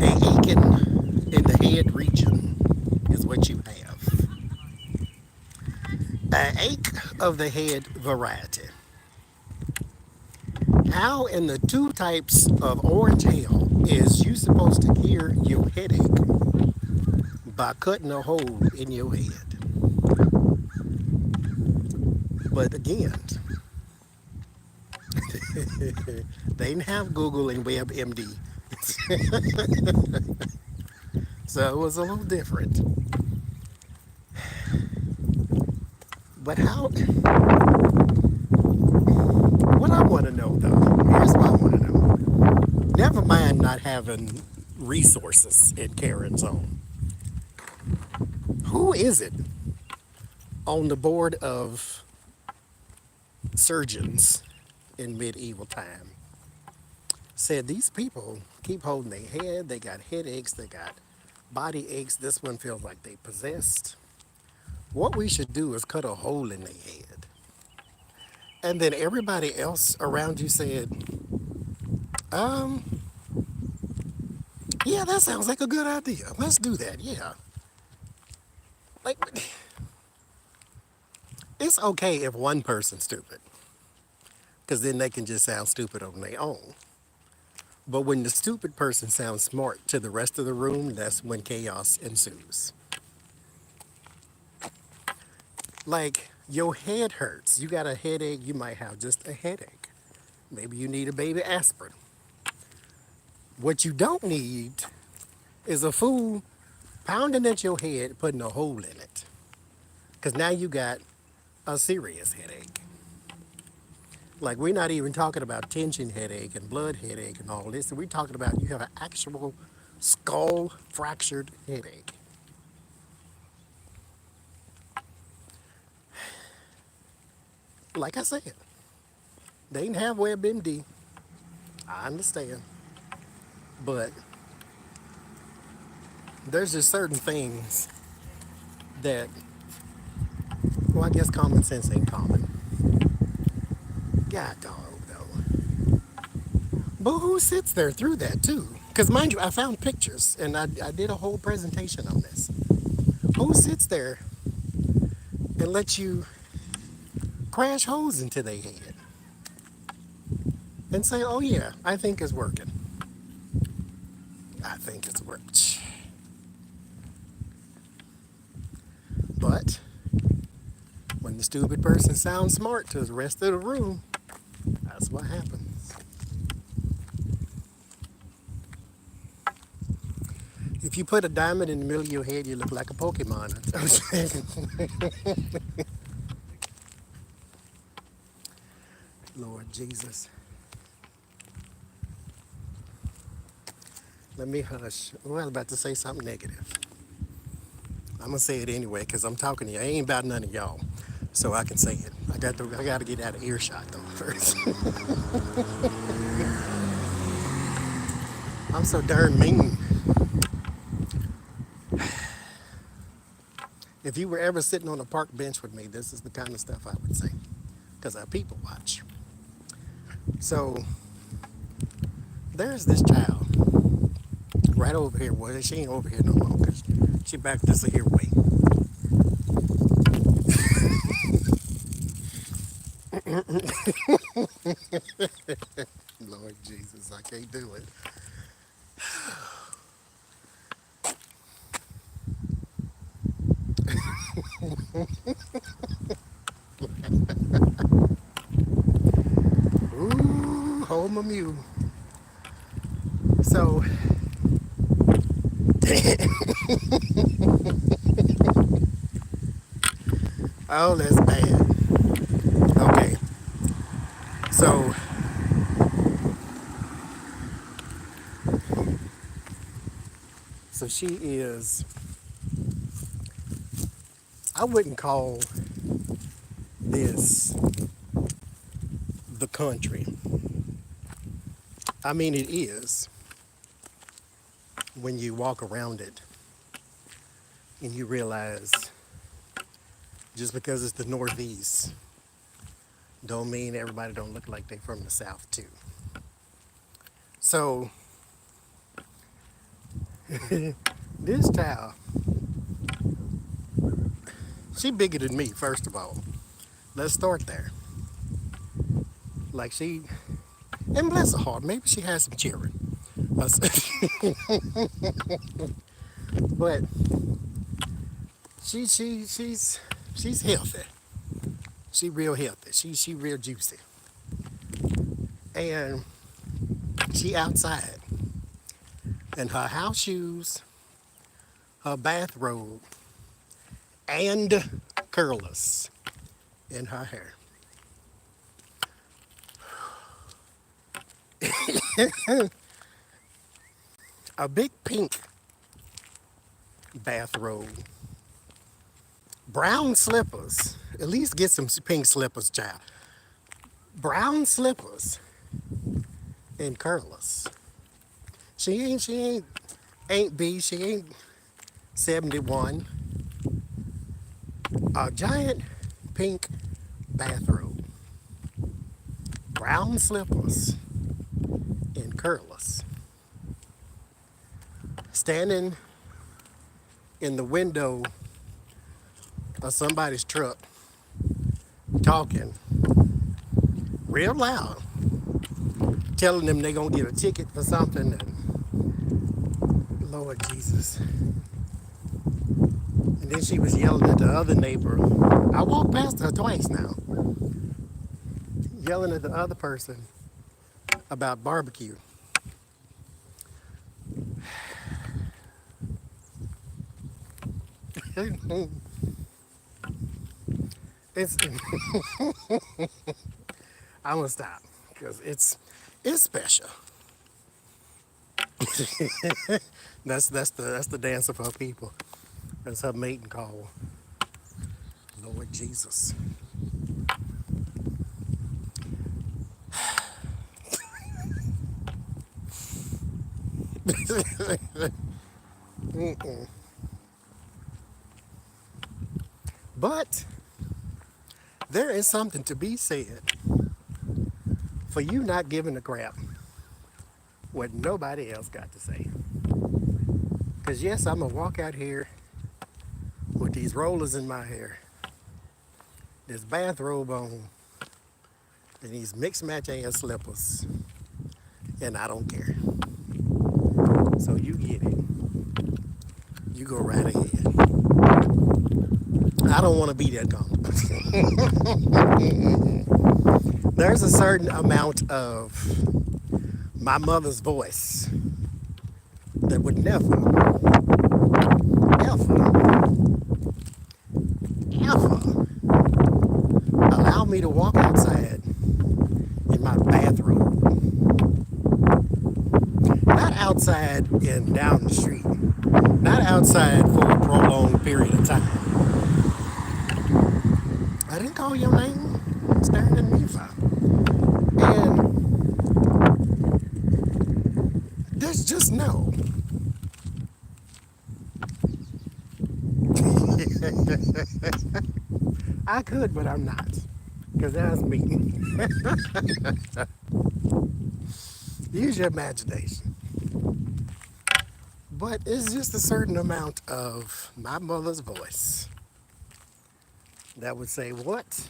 a aching in the head region is what you have. An ache of the head variety. How in the two types of orange hell is you supposed to cure your headache by cutting a hole in your head? But again, they didn't have Google and WebMD. So it was a little different. But what I want to know though, here's what I want to know. Never mind not having resources in Karen's own. Who is it on the board of surgeons in medieval time said these people keep holding their head, they got headaches, they got body aches, this one feels like they possessed. What we should do is cut a hole in their head. And then everybody else around you said, yeah, that sounds like a good idea. Let's do that, yeah. Like, it's okay if one person's stupid, because then they can just sound stupid on their own. But when the stupid person sounds smart to the rest of the room, that's when chaos ensues. Like, your head hurts. You got a headache, you might have just a headache. Maybe you need a baby aspirin. What you don't need is a fool pounding at your head, putting a hole in it. Because now you got a serious headache. Like, we're not even talking about tension headache and blood headache and all this. We're talking about you have an actual skull fractured headache. Like I said, they didn't have WebMD. I understand. But there's just certain things that, well, I guess common sense ain't common. God dog, though. But who sits there through that, too? Because, mind you, I found pictures, and I did a whole presentation on this. Who sits there and lets you crash holes into their head and say, oh, yeah, I think it's working. I think it's worked. But when the stupid person sounds smart to the rest of the room, that's what happens. If you put a diamond in the middle of your head, you look like a Pokemon. Lord Jesus. Let me hush. Oh, I was about to say something negative. I'm going to say it anyway because I'm talking to you. I ain't about none of y'all. So I can say it. I got to get out of earshot though first. I'm so darn mean. If you were ever sitting on a park bench with me, this is the kind of stuff I would say. Because I people watch. So, there's this child. Right over here. Well, she ain't over here no more because she back this here way. Lord Jesus, I can't do it. Ooh, hold my mule. So, oh, that's bad. Okay, so, so she is, I wouldn't call this the country. I mean, it is when you walk around it and you realize just because it's the Northeast don't mean everybody don't look like they from the South too. So this child, she bigger than me, first of all. Let's start there. Like she, and bless her heart, maybe she has some children. But she's healthy. She real healthy. She real juicy. And she outside. And her house shoes, her bathrobe, and curlers in her hair. A big pink bathrobe. Brown slippers. At least get some pink slippers, child. Brown slippers and curlers. She ain't B, she ain't 71. A giant pink bathrobe. Brown slippers and curlers. Standing in the window of somebody's truck talking real loud, telling them they're gonna get a ticket for something. And Lord Jesus. And then she was yelling at the other neighbor. I walked past her twice now, yelling at the other person about barbecue. It's I'm gonna stop because it's special. That's the dance of her people. That's her mating call. Lord Jesus. But there is something to be said for you not giving a crap what nobody else got to say. Because yes, I'm going to walk out here with these rollers in my hair, this bathrobe on, and these mixed match ass slippers, and I don't care. So you get it. You go right ahead. I don't want to be that comfortable. There's a certain amount of my mother's voice that would never, ever, ever allow me to walk outside in my bathrobe. Not outside and down the street. Not outside for a prolonged period of time. I didn't call your name. Staring at me for. And there's just no. I could, but I'm not. Because that's me. Use your imagination. But it's just a certain amount of my mother's voice that would say, what?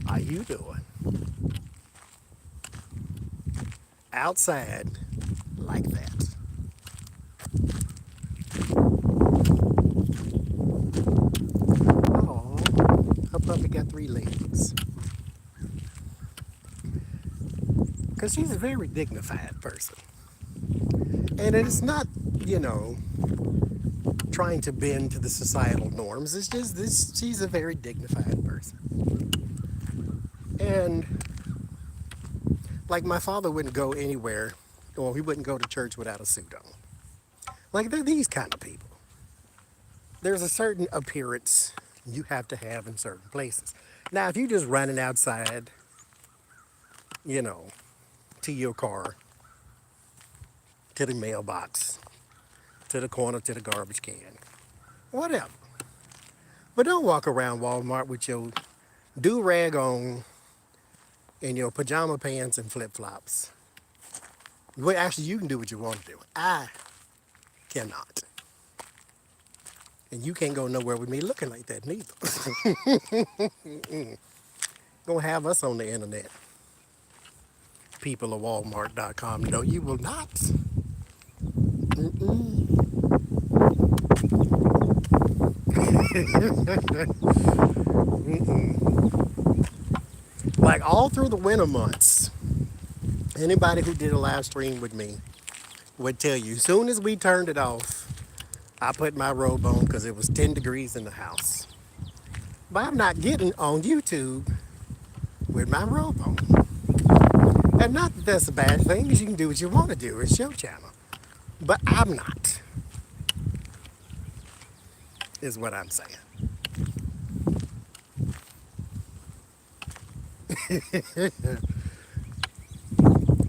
are you doing outside like that? Oh, her puppy got three legs. Because she's a very dignified person. And it's not, you know, trying to bend to the societal norms. It's just this, she's a very dignified person. And like my father wouldn't go anywhere, or he wouldn't go to church without a suit on. Like they're these kind of people. There's a certain appearance you have to have in certain places. Now, if you're just running outside, you know, to your car, to the mailbox, to the corner, to the garbage can, whatever. But don't walk around Walmart with your do-rag on and your pajama pants and flip-flops. Well, actually, you can do what you want to do. I cannot. And you can't go nowhere with me looking like that neither. Gonna have us on the internet. People of Walmart.com. No, you will not. Like all through the winter months, anybody who did a live stream with me would tell you, as soon as we turned it off, I put my robe on because it was 10 degrees in the house. But I'm not getting on YouTube with my robe on. And not that that's a bad thing, because you can do what you want to do. It's your channel. But I'm not, is what I'm saying.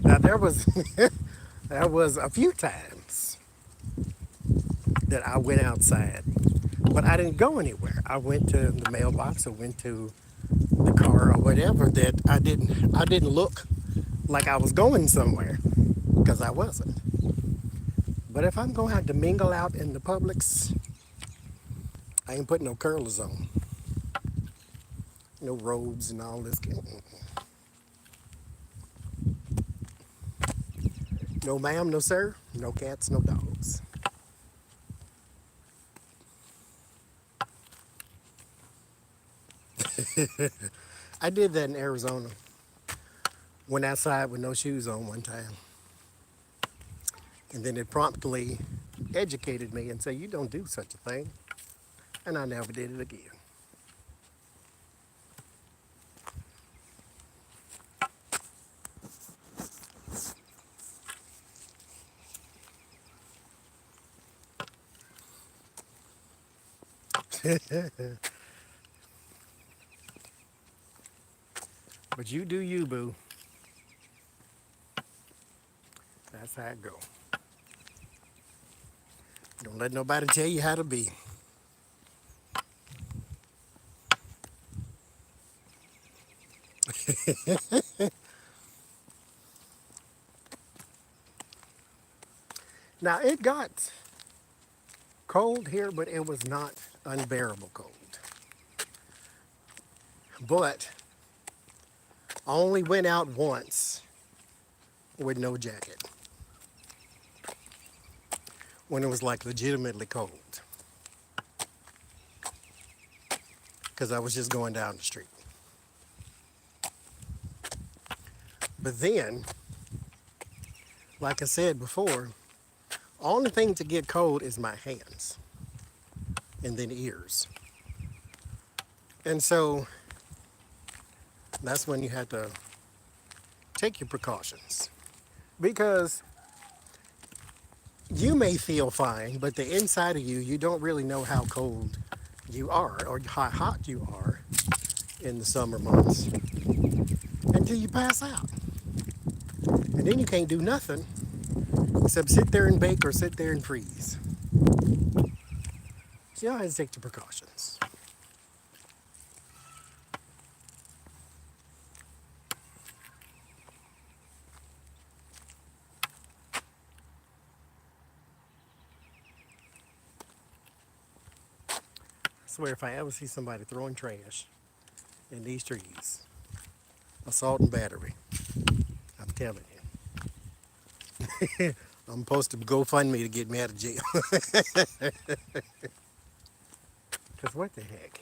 Now there was a few times that I went outside, but I didn't go anywhere. I went to the mailbox or went to the car or whatever that I didn't look like I was going somewhere because I wasn't. But if I'm going to have to mingle out in the Publix, I ain't putting no curlers on, no robes and all this. No ma'am, no sir, no cats, no dogs. I did that in Arizona. Went outside with no shoes on one time. And then it promptly educated me and said, you don't do such a thing. And I never did it again. But you do you, boo. That's how it go. Don't let nobody tell you how to be. Now, it got cold here, but it was not unbearable cold. But I only went out once with no jacket when it was like legitimately cold because I was just going down the street. But then, like I said before, only thing to get cold is my hands and then ears. And so that's when you have to take your precautions because you may feel fine, but the inside of you, you don't really know how cold you are or how hot you are in the summer months until you pass out. And then you can't do nothing except sit there and bake or sit there and freeze. So you always take your precautions. I swear if I ever see somebody throwing trash in these trees, Assault and battery. I'm telling you. I'm supposed to go fund me to get me out of jail. Because what the heck?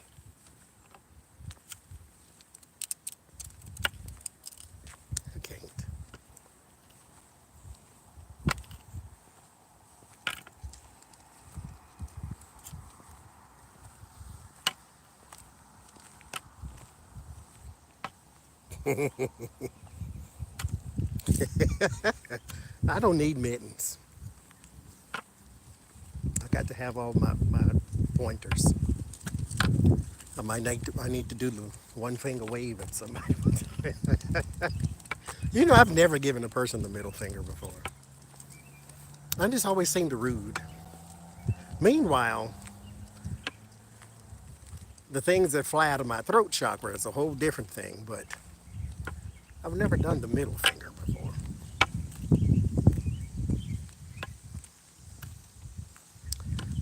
I can't. I don't need mittens. I got to have all my pointers. I need to do the one finger wave at somebody. You know, I've never given a person the middle finger before. I just always seem to rude. Meanwhile, the things that fly out of my throat chakra is a whole different thing, but I've never done the middle finger before.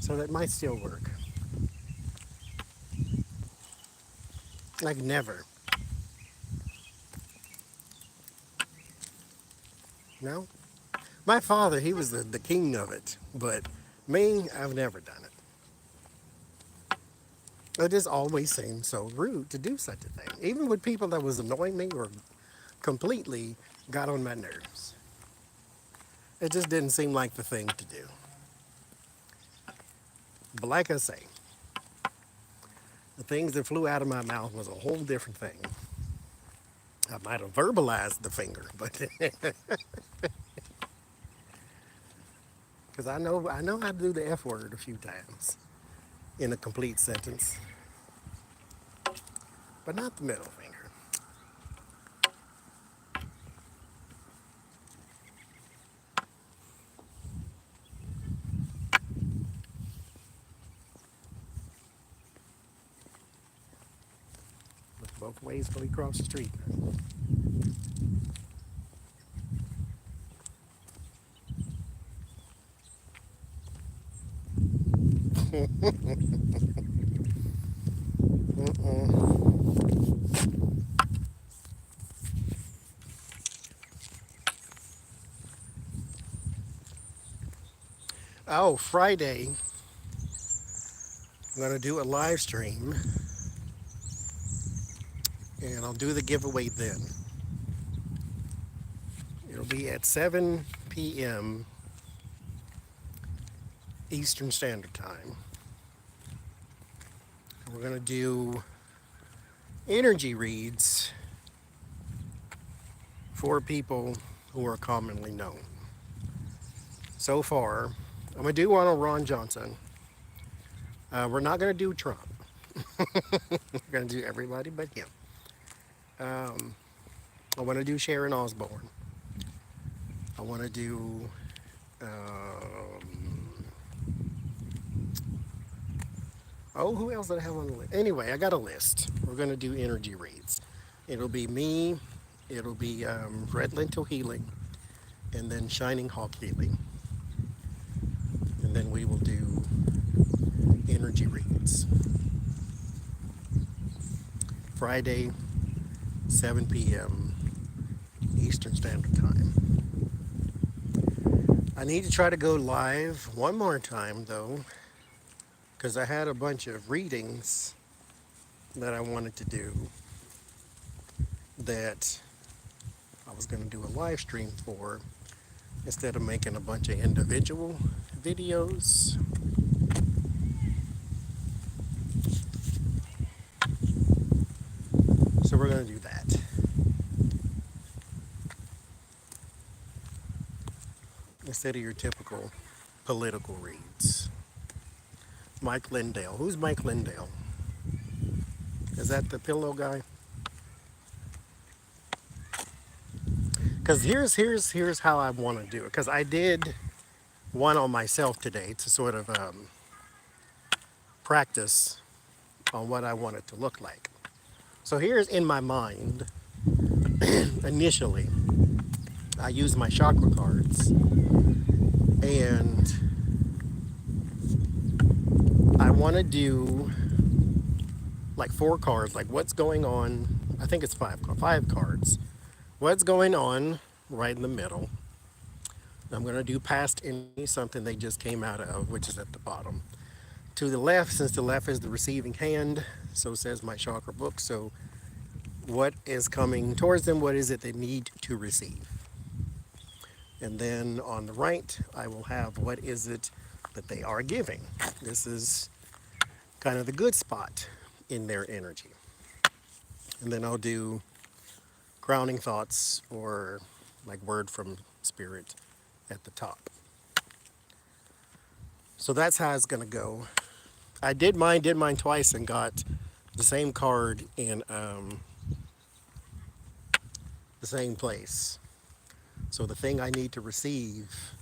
So that might still work. Like never. No? My father, he was the king of it, but me, I've never done it. It just always seemed so rude to do such a thing. Even with people that was annoying me or completely got on my nerves. It just didn't seem like the thing to do. But like I say, the things that flew out of my mouth was a whole different thing. I might have verbalized the finger, but because I know how to do the F word a few times in a complete sentence, but not the middle finger. Look both ways when we cross the street. Oh, Friday, I'm going to do a live stream, and I'll do the giveaway then. It'll be at 7 p.m. Eastern Standard Time. We're going to do energy reads for people who are commonly known. So far, I'm going to do one on Ron Johnson. We're not going to do Trump. We're going to do everybody but him. I want to do Sharon Osbourne. I want to do who else did I have on the list? Anyway, I got a list. We're going to do energy reads. It'll be me, it'll be Red Lentil Healing, and then Shining Hawk Healing. And then we will do energy reads. Friday, 7 p.m. Eastern Standard Time. I need to try to go live one more time, though, because I had a bunch of readings that I wanted to do that I was going to do a live stream for instead of making a bunch of individual videos. So we're going to do that. Instead of your typical political reads. Mike Lindell. Who's Mike Lindell? Is that the pillow guy? Because here's how I want to do it. Because I did one on myself today to sort of practice on what I want it to look like. So here's in my mind, initially, I use my chakra cards, and I want to do like 4 cards, like what's going on. I think it's five cards. What's going on right in the middle? I'm going to do past any, something they just came out of, which is at the bottom. To the left, since the left is the receiving hand, so says my chakra book. So what is coming towards them? What is it they need to receive? And then on the right, I will have what is it that they are giving. This is kind of the good spot in their energy. And then I'll do grounding thoughts or like word from spirit at the top. So that's how it's going to go. I did mine twice and got the same card in the same place. So the thing I need to receive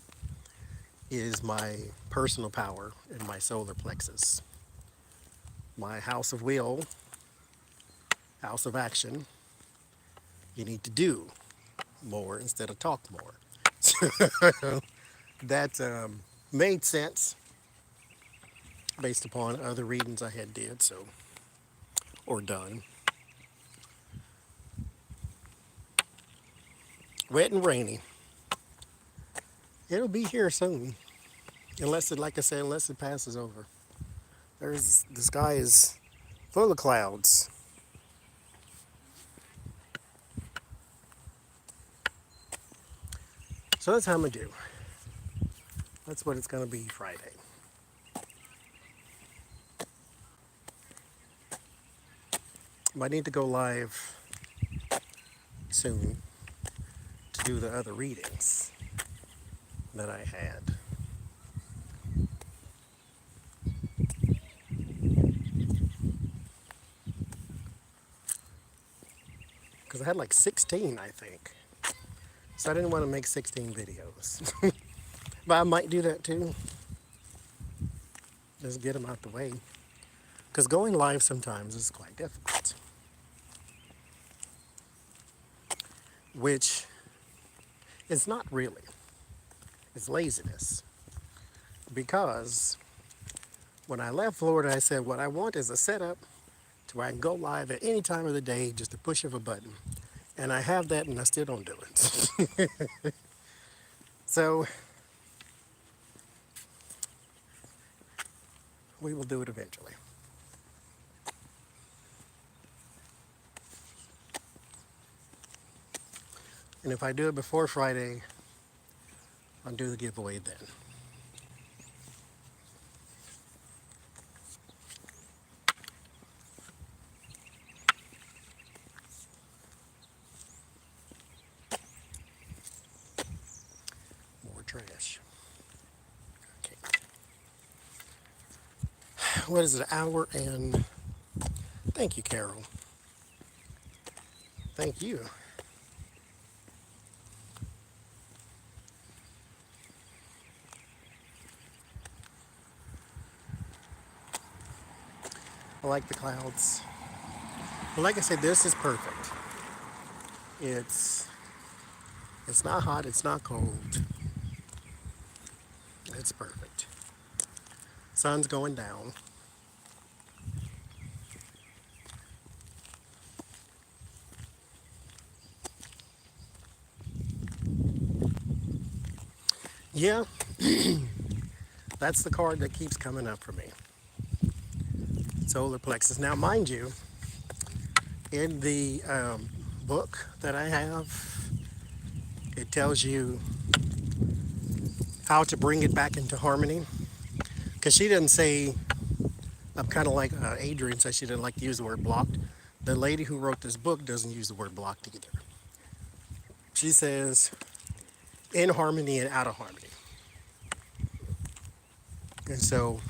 is my personal power and my solar plexus. My house of will, house of action. You need to do more instead of talk more. That made sense based upon other readings I had did, so, or done. Wet and rainy. It'll be here soon, unless it, like I said, unless it passes over. The sky is full of clouds. So that's how I'm gonna do. That's what it's gonna be Friday. I need to go live soon to do the other readings that I had. Because I had like 16, I think. So I didn't want to make 16 videos. But I might do that too. Just get them out the way. Because going live sometimes is quite difficult. Which it's not really. It's laziness. Because when I left Florida, I said, what I want is a setup to where I can go live at any time of the day, just a push of a button. And I have that and I still don't do it. So we will do it eventually. And if I do it before Friday, I'll do the giveaway then. More trash. Okay. What is it, an hour and... Thank you, Carol. Thank you. I like the clouds. But like I said, this is perfect. It's not hot, it's not cold. It's perfect. Sun's going down. Yeah, that's the card that keeps coming up for me. Solar plexus. Now, mind you, in the book that I have, it tells you how to bring it back into harmony. Because she didn't say, I'm kind of like Adrian said she didn't like to use the word blocked. The lady who wrote this book doesn't use the word blocked either. She says in harmony and out of harmony. And so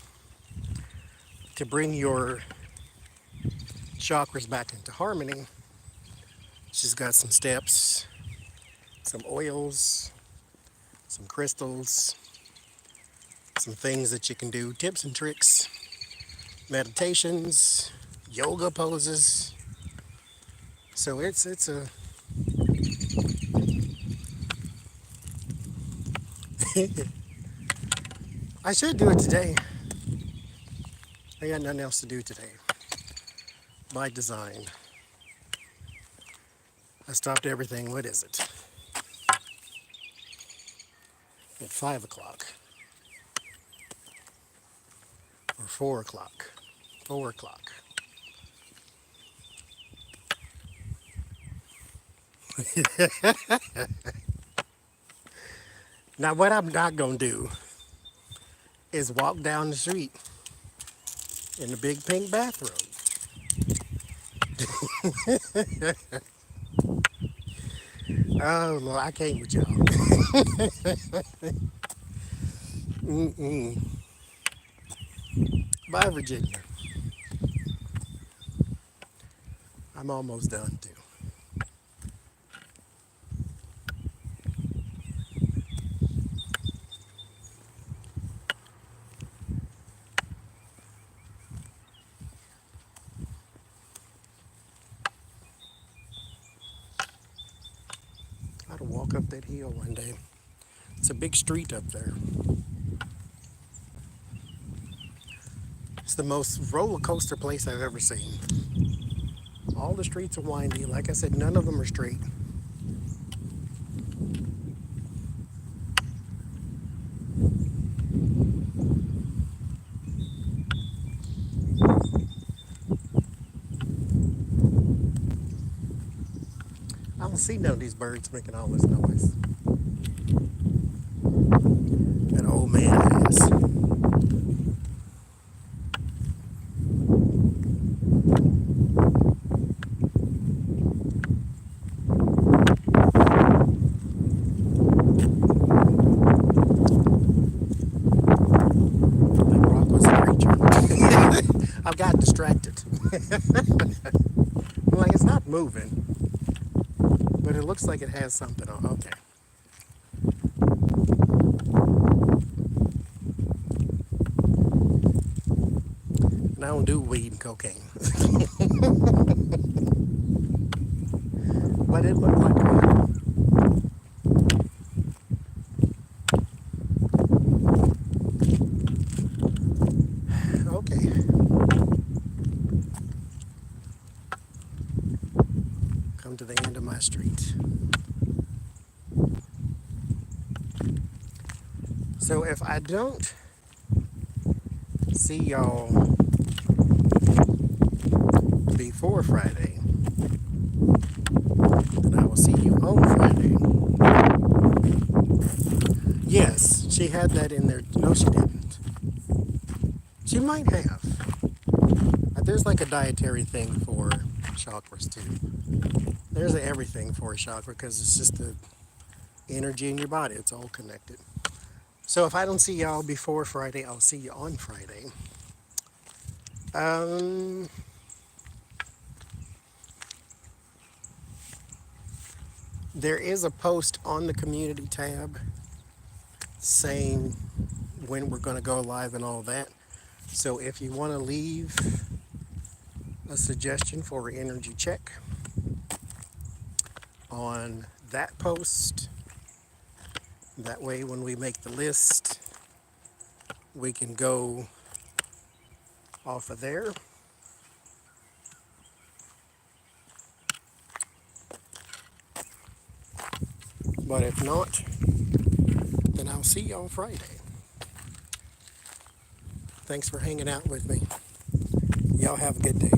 to bring your chakras back into harmony, she's got some steps, some oils, some crystals, some things that you can do, tips and tricks, meditations, yoga poses. So it's a I should do it today. I got nothing else to do today. By design. I stopped everything, what is it? At 5 o'clock. Or 4 o'clock. 4 o'clock. Now what I'm not going to do is walk down the street in the big pink bathrobe. Oh, Lord, I can't with y'all. Mm-mm. Bye, Virginia. I'm almost done, too. I had to walk up that hill one day. It's a big street up there. It's the most roller coaster place I've ever seen. All the streets are windy. Like I said, none of them are straight. I don't see none of these birds making all this noise. That old man ass. That rock was a creature. I've got distracted. I'm like, it's not moving, but it looks like it has something on. Okay. And I don't do weed and cocaine. But it looked like one. Okay. Come to the end of my street. So if I don't see y'all before Friday, then I will see you on Friday. Yes, she had that in there. No, she didn't. She might have. There's like a dietary thing for chakras too. There's everything for a chakra because it's just the energy in your body. It's all connected. So if I don't see y'all before Friday, I'll see you on Friday. There is a post on the community tab saying when we're going to go live and all that. So if you want to leave a suggestion for an energy check on that post, that way when we make the list, we can go off of there. But if not, then I'll see you on Friday. Thanks for hanging out with me. Y'all have a good day.